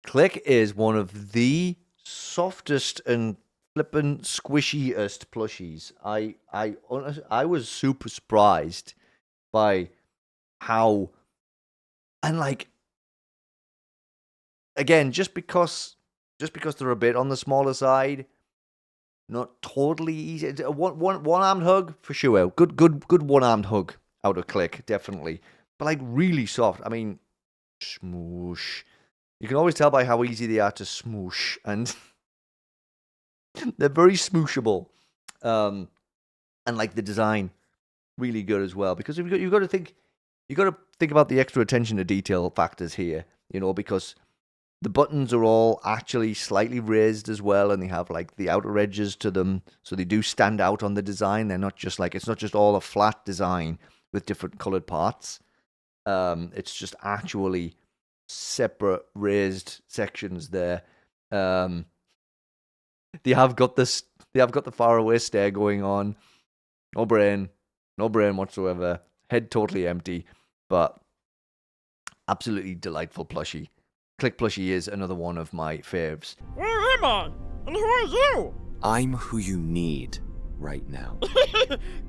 Click is one of the softest and flippin' squishiest plushies. I was super surprised by how, and like, again, just because they're a bit on the smaller side, not totally easy. One-armed hug for sure. Good one-armed hug out of Click, definitely. But like really soft. I mean, smoosh. You can always tell by how easy they are to smoosh, and they're very smooshable. And like the design, really good as well. Because you've got to think about the extra attention to detail factors here. You know, because the buttons are all actually slightly raised as well, and they have like the outer edges to them, so they do stand out on the design. They're not just like, it's not just all a flat design with different colored parts. It's just actually separate raised sections there. They have got the faraway stare going on. No brain whatsoever. Head totally empty, but absolutely delightful plushie. Click plushie is another one of my faves. Where am I? And who are you? I'm who you need right now.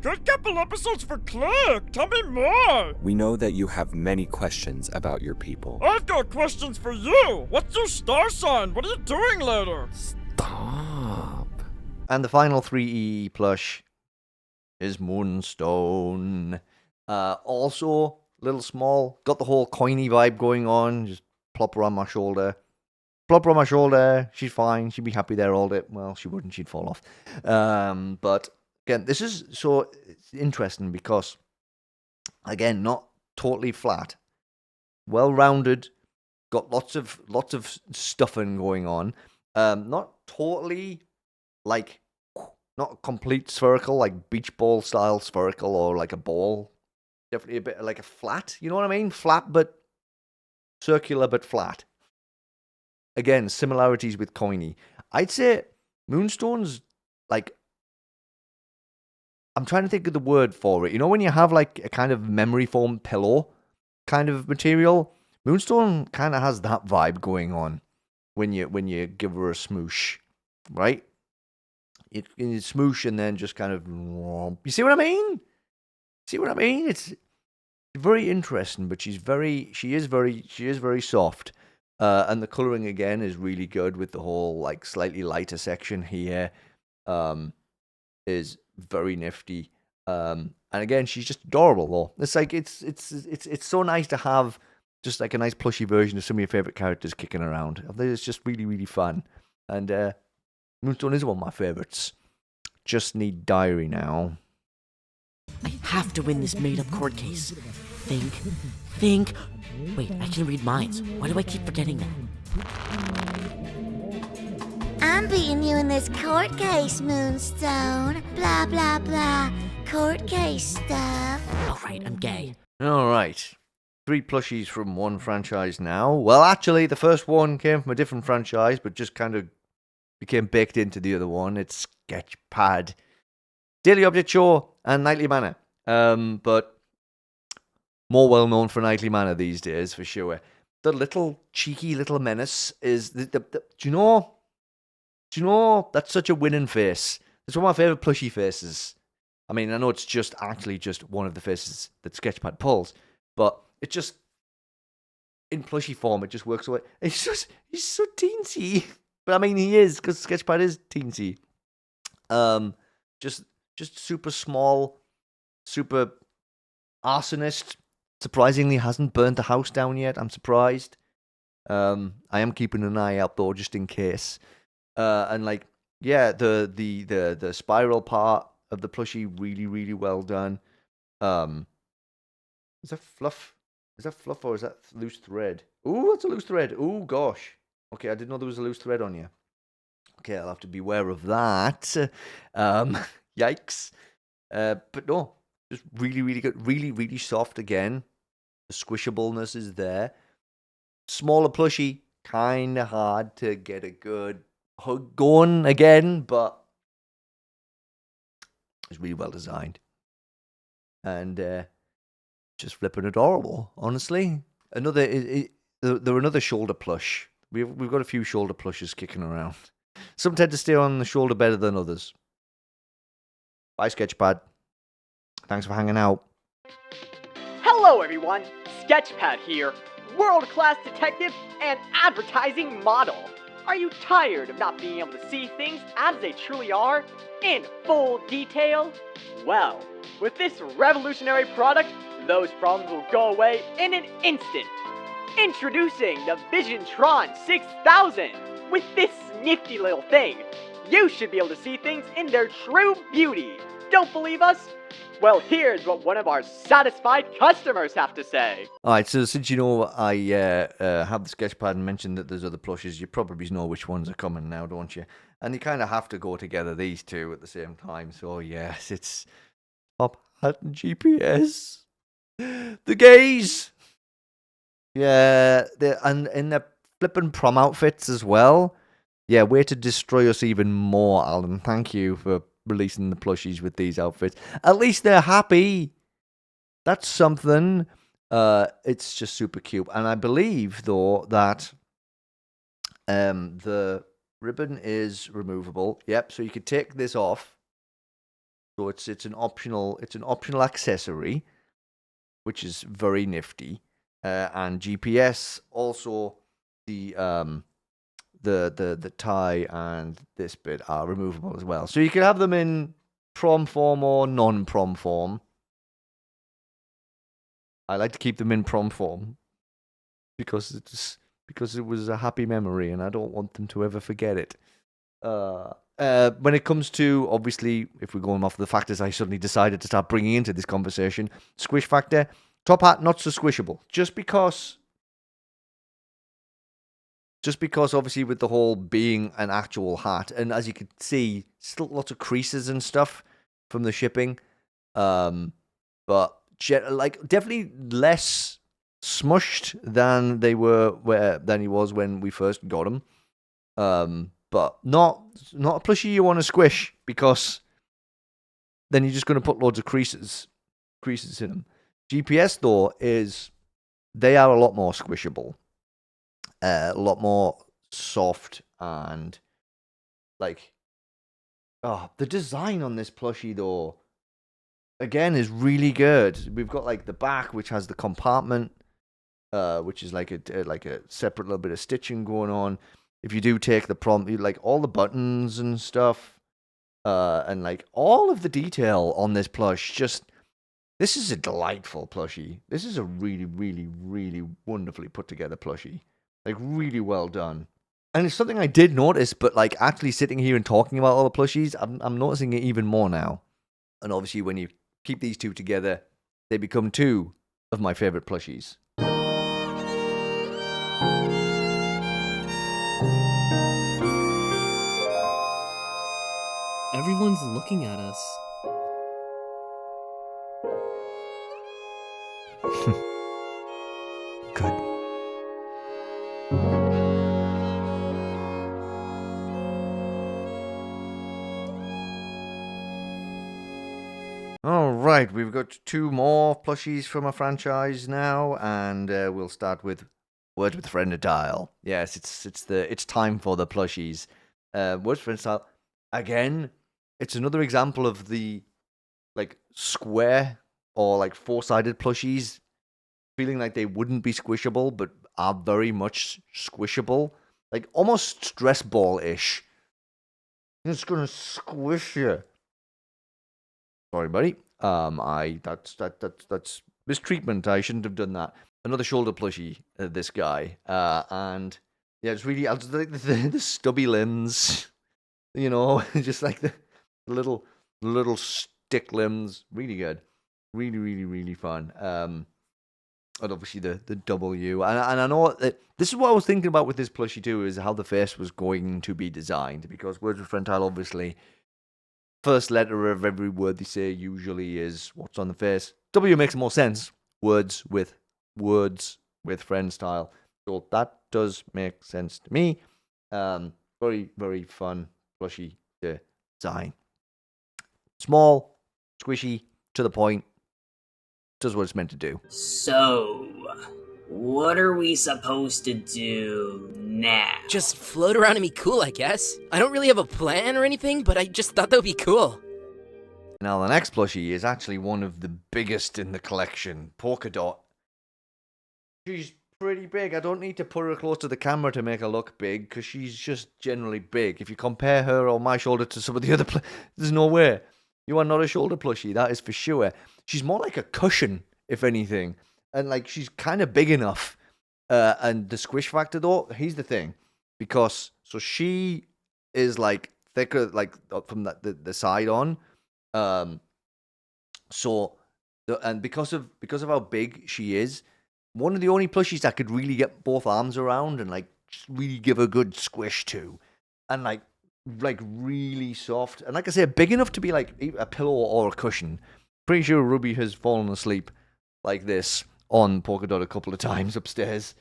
Good couple episodes for Click. Tell me more. We know that you have many questions about your people. I've got questions for you. What's your star sign? What are you doing later? Stop. And the final THREEEE plush is Moonstone. Also, little small. Got the whole coiny vibe going on. Just plop her on my shoulder. She's fine. She'd be happy there all day. Well, she wouldn't. She'd fall off. But again, this is so it's interesting because, again, not totally flat. Well-rounded. Got lots of stuffing going on. Not totally like, not complete spherical, like beach ball style spherical or like a ball. Definitely a bit like a flat. You know what I mean? Flat, but circular, but flat. Again, similarities with Coiny. I'd say Moonstone's like, I'm trying to think of the word for it. You know when you have like a kind of memory foam pillow kind of material? Moonstone kind of has that vibe going on when you give her a smoosh, right? You smoosh and then just kind of, you see what I mean? It's very interesting, but she is very soft. And the coloring again is really good with the whole like slightly lighter section here. Is very nifty. And again, she's just adorable though. It's like it's so nice to have just like a nice plushy version of some of your favorite characters kicking around. I think it's just really, really fun. And Moonstone is one of my favorites. Just need diary now. I have to win this made-up court case. Think. Wait, I can read minds. Why do I keep forgetting that? I'm beating you in this court case, Moonstone. Blah, blah, blah. Court case stuff. Alright, I'm gay. Alright. 3 plushies from one franchise now. Well, actually, the first one came from a different franchise, but just kind of became baked into the other one. It's Sketchpad. Daily Object Show and Nightly Manor. But more well known for Nightly Manor these days, for sure. The little cheeky little menace is do you know that's such a winning face? It's one of my favorite plushie faces. I mean, I know it's just one of the faces that Sketchpad pulls, but it just in plushie form it just works away. He's so teensy, but I mean he is because Sketchpad is teensy. Just super small, super arsonist. Surprisingly, hasn't burnt the house down yet. I'm surprised. I am keeping an eye out though, just in case. And like, yeah, the spiral part of the plushie really, really well done. Is that fluff? Is that fluff or is that loose thread? Ooh, that's a loose thread. Ooh, gosh. Okay, I didn't know there was a loose thread on you. Okay, I'll have to beware of that. Yikes. But no, just really, really good. Really, really soft again. The squishableness is there. Smaller plushie, kind of hard to get a good hug going again, but it's really well designed. And just flipping adorable, honestly. There are another shoulder plush. We've got a few shoulder plushes kicking around. Some tend to stay on the shoulder better than others. Bye, Sketchpad. Thanks for hanging out. Hello, everyone. Sketchpad here, world-class detective and advertising model. Are you tired of not being able to see things as they truly are, in full detail? Well, with this revolutionary product, those problems will go away in an instant. Introducing the VisionTron 6000. With this nifty little thing, you should be able to see things in their true beauty. Don't believe us? Well, here's what one of our satisfied customers have to say. Alright, so since you know I have the Sketchpad and mentioned that there's other plushes, you probably know which ones are coming now, don't you? And you kind of have to go together, these two, at the same time. So yes, it's Top Hat and GPS. The gays! Yeah, and in their flippin' prom outfits as well. Yeah, way to destroy us even more, Alan. Thank you for releasing the plushies with these outfits. At least they're happy. That's something. It's just super cute. And I believe, though, that the ribbon is removable. Yep, so you could take this off. So it's an optional accessory, which is very nifty. And GPS also the tie and this bit are removable as well. So you can have them in prom form or non-prom form. I like to keep them in prom form because it was a happy memory and I don't want them to ever forget it. When it comes to, obviously, if we're going off the factors I suddenly decided to start bringing into this conversation, squish factor, top hat not so squishable. Just because obviously with the whole being an actual hat, and as you can see, still lots of creases and stuff from the shipping, but definitely less smushed than he was when we first got him. But not a plushie you want to squish, because then you're just going to put loads of creases in them. GPS though they are a lot more squishable. A lot more soft and the design on this plushie though again is really good. We've got like the back, which has the compartment, which is like a separate little bit of stitching going on. If you do take the prompt, like all the buttons and stuff, and like all of the detail on this plush, this is a delightful plushie. This is a really, really, really wonderfully put together plushie. Like, really well done. And it's something I did notice, but like actually sitting here and talking about all the plushies, I'm noticing it even more now. And obviously when you keep these two together, they become two of my favorite plushies. Everyone's looking at us. Good. All right, we've got two more plushies from a franchise now, and we'll start with Words with Friend Dial. Yes, it's time for the plushies. Words with Friend Dial again. It's another example of the like square or like four-sided plushies feeling like they wouldn't be squishable, but are very much squishable, like almost stress ball-ish. It's gonna squish you. Sorry, buddy. That's mistreatment. I shouldn't have done that. Another shoulder plushie, this guy, and Yeah, it's really, I just like the stubby limbs, just like the little stick limbs. Really good. Really, really, really fun. And obviously the W. And I know that this is what I was thinking about with this plushie too, is how the face was going to be designed. Because Words with Friendstyle, obviously, first letter of every word they say usually is what's on the face. W makes more sense. Words with Friendstyle. So that does make sense to me. Very, very fun plushie design. Small, squishy, to the point. Does what it's meant to do. So, what are we supposed to do now? Just float around and be cool, I guess. I don't really have a plan or anything, but I just thought that would be cool. Now, the next plushie is actually one of the biggest in the collection. Polka Dot. She's pretty big. I don't need to put her close to the camera to make her look big, because she's just generally big. If you compare her on my shoulder to some of the other there's no way. You are not a shoulder plushie, that is for sure. She's more like a cushion, if anything. And, like, she's kind of big enough. And the squish factor, though, here's the thing. Because, so she is, like, thicker, like, from the side on. And because of how big she is, one of the only plushies I could really get both arms around and, like, just really give a good squish to. And, like really soft. And like I said, big enough to be like a pillow or a cushion. Pretty sure Ruby has fallen asleep like this on Polka Dot a couple of times upstairs.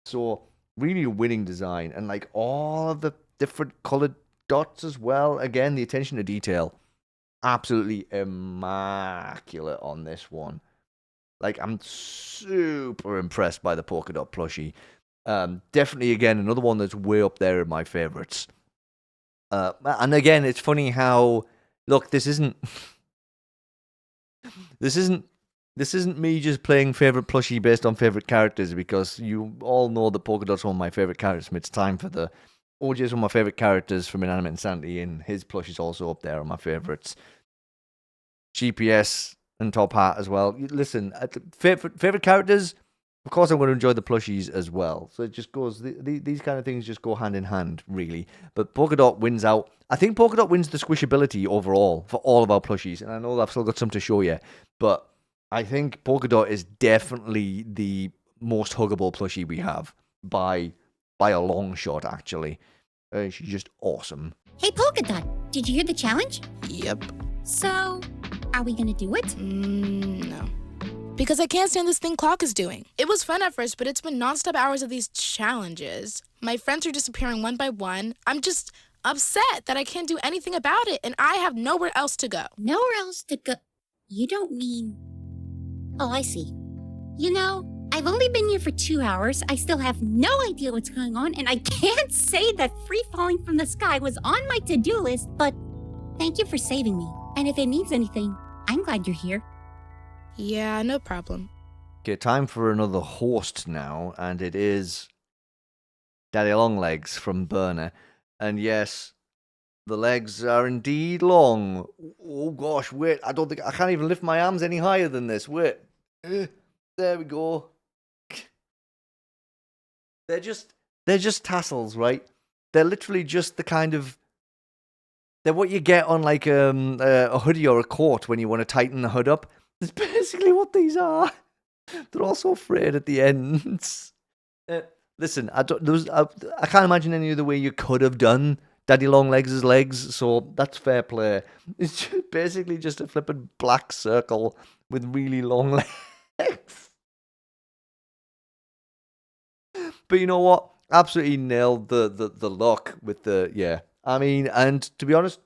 So really a winning design. And like all of the different colored dots as well. Again, the attention to detail. Absolutely immaculate on this one. Like, I'm super impressed by the Polka Dot plushie. Definitely, again, another one that's way up there in my favorites. And again, it's funny how, look, this isn't me just playing favorite plushie based on favorite characters, because you all know that Polka Dot's one of my favorite characters. It's time for the OJ's one of my favorite characters from Inanimate Insanity, and his plush is also up there on my favorites. GPS and Top Hat as well. Listen, favorite characters. Of course, I'm going to enjoy the plushies as well. So it just goes, these kind of things just go hand in hand, really. But Polka Dot wins out. I think Polka Dot wins the squishability overall for all of our plushies. And I know I've still got some to show you. But I think Polka Dot is definitely the most huggable plushie we have. By a long shot, actually. She's just awesome. Hey, Polka Dot, did you hear the challenge? Yep. So, are we gonna do it? No. Because I can't stand this thing Clock is doing. It was fun at first, but it's been nonstop hours of these challenges. My friends are disappearing one by one. I'm just upset that I can't do anything about it, and I have nowhere else to go. Nowhere else to go? You don't mean... Oh, I see. You know, I've only been here for 2 hours. I still have no idea what's going on, and I can't say that free falling from the sky was on my to-do list, but thank you for saving me. And if it means anything, I'm glad you're here. Yeah, no problem. Okay, time for another host now, and it is Daddy Longlegs from Burner. And yes, the legs are indeed long. Oh gosh, wait, I can't even lift my arms any higher than this. Wait. There we go. They're just tassels, right? They're literally just the kind of... They're what you get on like a hoodie or a coat when you want to tighten the hood up. That's basically what these are. They're also frayed at the ends. Listen, I can't imagine any other way you could have done Daddy Longlegs' legs, so that's fair play. It's basically just a flippin' black circle with really long legs. But you know what? Absolutely nailed the look with the, yeah. I mean, and to be honest,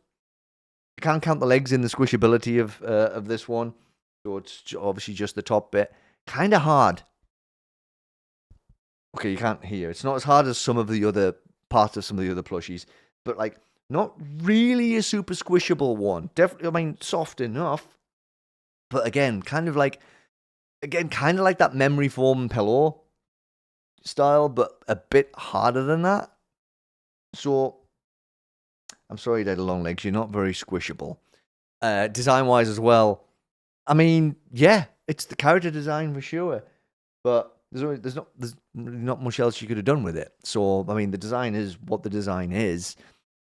you can't count the legs in the squishability of this one. So it's obviously just the top bit. Kind of hard. Okay, you can't hear. It's not as hard as some of the other parts of some of the other plushies. But, like, not really a super squishable one. Definitely, I mean, soft enough. But again, kind of like that memory foam pillow style, but a bit harder than that. So, I'm sorry, Daddy Longlegs, you're not very squishable. Design-wise as well, I mean, yeah, it's the character design for sure. But there's not much else you could have done with it. So I mean, the design is what the design is.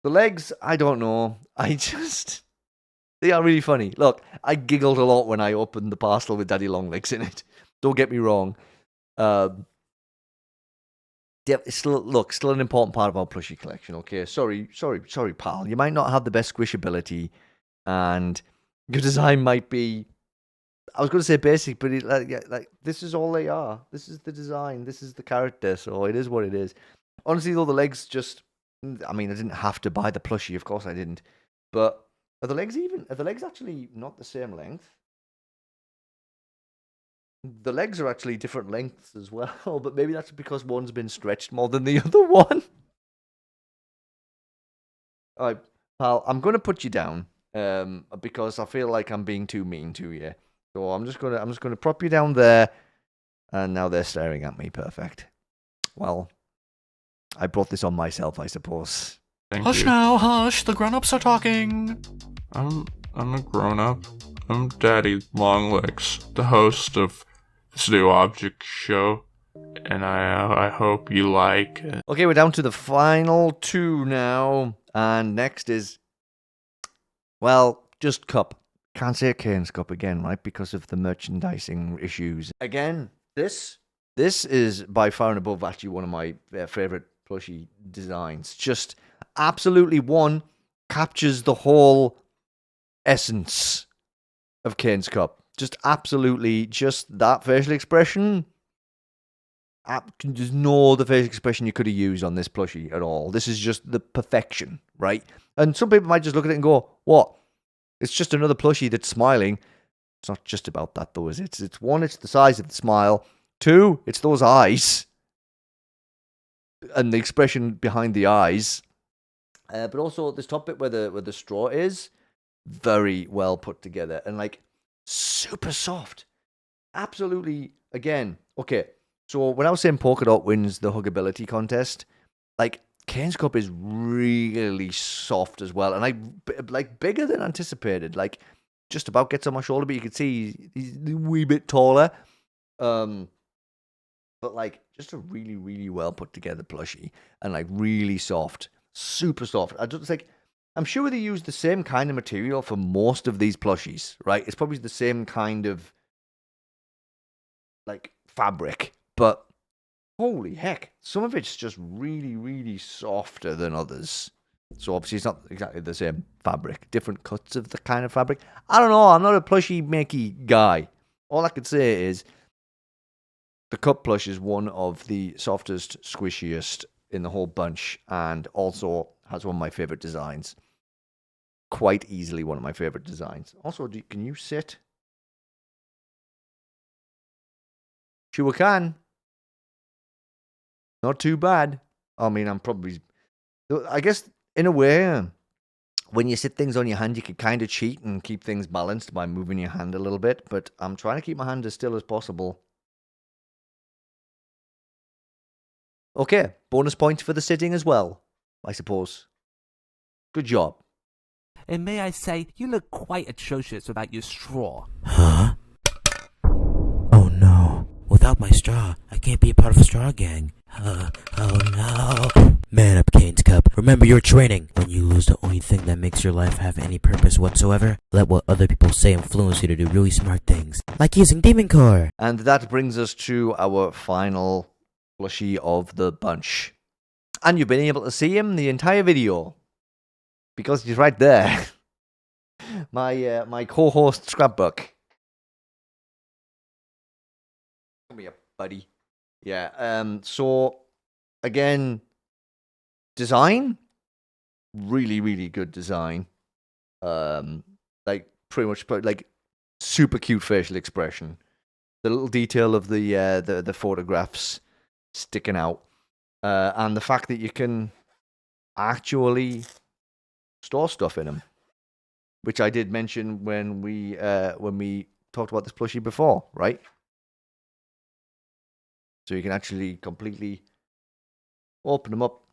The legs, I don't know. They are really funny. Look, I giggled a lot when I opened the parcel with Daddy Longlegs in it. Don't get me wrong. It's still an important part of our plushie collection. Okay, sorry, pal. You might not have the best squishability, and your design might be. I was going to say basic, but this is all they are. This is the design. This is the character. So it is what it is. Honestly, though, the legs just. I mean, I didn't have to buy the plushie. Of course, I didn't. But are the legs even? Are the legs actually not the same length? The legs are actually different lengths as well, but maybe that's because one's been stretched more than the other one. All right, pal, I'm going to put you down because I feel like I'm being too mean to you. So I'm just gonna prop you down there, and now they're staring at me. Perfect. Well, I brought this on myself, I suppose. Hush now, hush. The grown-ups are talking. I'm a grown-up. I'm Daddy Longlegs, the host of this new object show, and I hope you like it. Okay, we're down to the final two now, and next is, well, just Cup. Can't say Kane's Cup again, right? Because of the merchandising issues. Again, this is by far and above actually one of my favorite plushie designs. Just absolutely captures the whole essence of Kane's Cup. Just absolutely, just that facial expression. There's no other facial expression you could have used on this plushie at all. This is just the perfection, right? And some people might just look at it and go, what? It's just another plushie that's smiling. It's not just about that, though, is it? It's one, it's the size of the smile. Two, it's those eyes. And the expression behind the eyes. But also, this top bit where the straw is, very well put together. And, like, super soft. Absolutely, again, okay. So, when I was saying Polka Dot wins the huggability contest, like, Kane's Cup is really soft as well, and like bigger than anticipated. Like just about gets on my shoulder, but you can see he's a wee bit taller. But like just a really, really well put together plushie, and like really soft, super soft. I'm sure they use the same kind of material for most of these plushies, right? It's probably the same kind of like fabric, but. Holy heck, some of it's just really, really softer than others. So obviously it's not exactly the same fabric. Different cuts of the kind of fabric. I don't know, I'm not a plushie makey guy. All I could say is the Cup plush is one of the softest, squishiest in the whole bunch, and also has one of my favorite designs. Quite easily one of my favorite designs. Also, can you sit? Sure can. Not too bad. I mean, I guess, in a way, when you sit things on your hand, you could kind of cheat and keep things balanced by moving your hand a little bit, but I'm trying to keep my hand as still as possible. Okay, bonus points for the sitting as well, I suppose. Good job. And may I say, you look quite atrocious without your straw. Huh? Oh no. Without my straw, I can't be a part of a straw gang. Oh no. Man up, Kane's Cup. Remember your training. When you lose the only thing that makes your life have any purpose whatsoever, let what other people say influence you to do really smart things. Like using Demon Core. And that brings us to our final plushie of the bunch. And you've been able to see him the entire video. Because he's right there. My co-host Scrapbook. Come here, buddy. Yeah, so, again, design, really, really good design. Like, pretty much, like, super cute facial expression. The little detail of the photographs sticking out. And the fact that you can actually store stuff in them. Which I did mention when we talked about this plushie before, right? So you can actually completely open them up,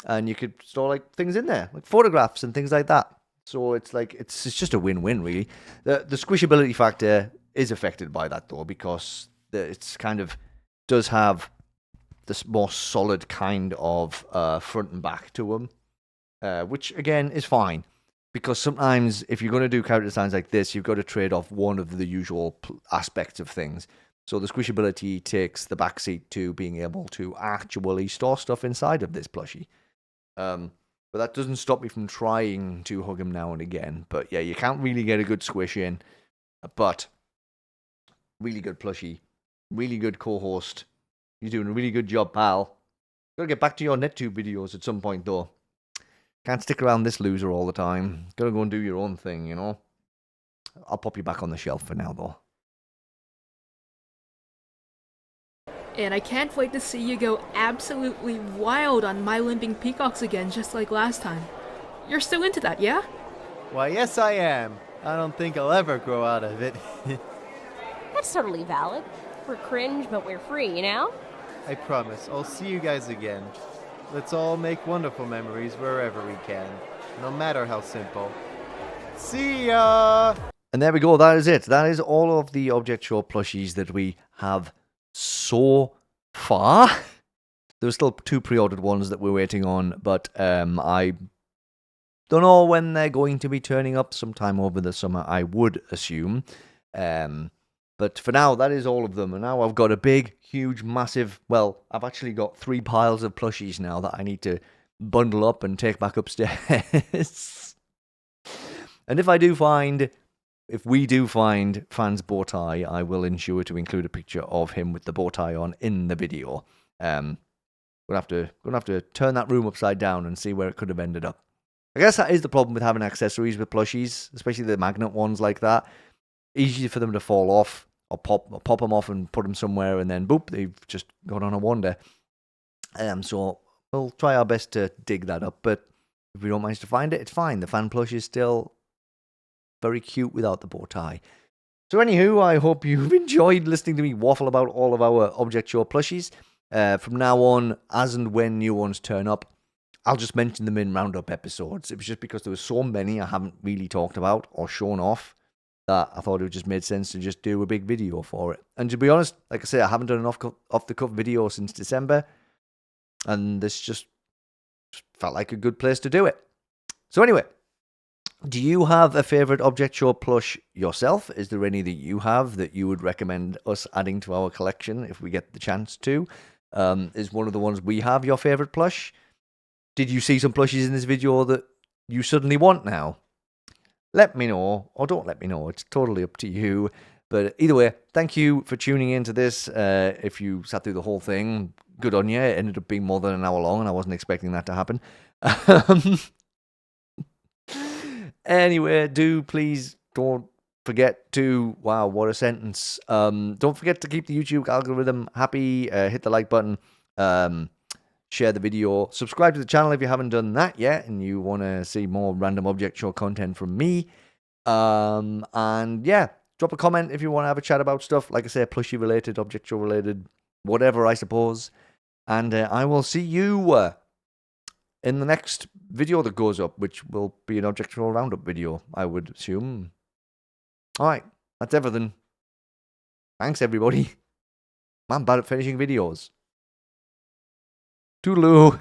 and you could store like things in there, like photographs and things like that. So it's like it's just a win-win, really. The squishability factor is affected by that though, because it's kind of does have this more solid kind of front and back to them, which again is fine. Because sometimes if you're going to do character designs like this, you've got to trade off one of the usual aspects of things. So the squishability takes the backseat to being able to actually store stuff inside of this plushie. But that doesn't stop me from trying to hug him now and again. But yeah, you can't really get a good squish in. But really good plushie. Really good co-host. You're doing a really good job, pal. Gotta get back to your NetTube videos at some point, though. Can't stick around this loser all the time. Gotta go and do your own thing, you know? I'll pop you back on the shelf for now, though. And I can't wait to see you go absolutely wild on My Limping Peacocks again, just like last time. You're still into that, yeah? Why, yes I am. I don't think I'll ever grow out of it. That's totally valid. We're cringe, but we're free, you know? I promise, I'll see you guys again. Let's all make wonderful memories wherever we can, no matter how simple. See ya! And there we go, that is it. That is all of the Object Show plushies that we have so far. There are still 2 pre-ordered ones that we're waiting on, but I don't know when they're going to be turning up. Sometime over the summer, I would assume. But for now, that is all of them. And now I've got a big, huge, massive... Well, I've actually got 3 piles of plushies now that I need to bundle up and take back upstairs. And if we do find Fan's bow tie, I will ensure to include a picture of him with the bow tie on in the video. Gonna have to turn that room upside down and see where it could have ended up. I guess that is the problem with having accessories with plushies, especially the magnet ones like that. Easy for them to fall off. Or pop them off and put them somewhere, and then boop, they've just gone on a wander. So we'll try our best to dig that up, but if we don't manage to find it, it's fine. The fan plush is still very cute without the bow tie. So anywho, I hope you've enjoyed listening to me waffle about all of our Object Show plushies. From now on, as and when new ones turn up, I'll just mention them in roundup episodes. It was just because there were so many I haven't really talked about or shown off, that I thought it just made sense to just do a big video for it. And to be honest, like I say, I haven't done an off-the-cuff video since December, and this just felt like a good place to do it. So anyway, do you have a favourite Object Show plush yourself? Is there any that you have that you would recommend us adding to our collection if we get the chance to? Is one of the ones we have your favourite plush? Did you see some plushies in this video that you suddenly want now? Let me know, or don't let me know. It's totally up to you. But either way, thank you for tuning into this. If you sat through the whole thing, good on you. It ended up being more than an hour long, and I wasn't expecting that to happen. Anyway, please don't forget to... Wow, what a sentence. Don't forget to keep the YouTube algorithm happy. Hit the like button. Share the video, subscribe to the channel if you haven't done that yet and you want to see more random Object Show content from me. And yeah, drop a comment if you want to have a chat about stuff, like I say, plushie related, Object Show related, whatever, I suppose. And I will see you in the next video that goes up, which will be an Object Show roundup video, I would assume. Alright, that's everything. Thanks, everybody. I'm bad at finishing videos. Toodaloo.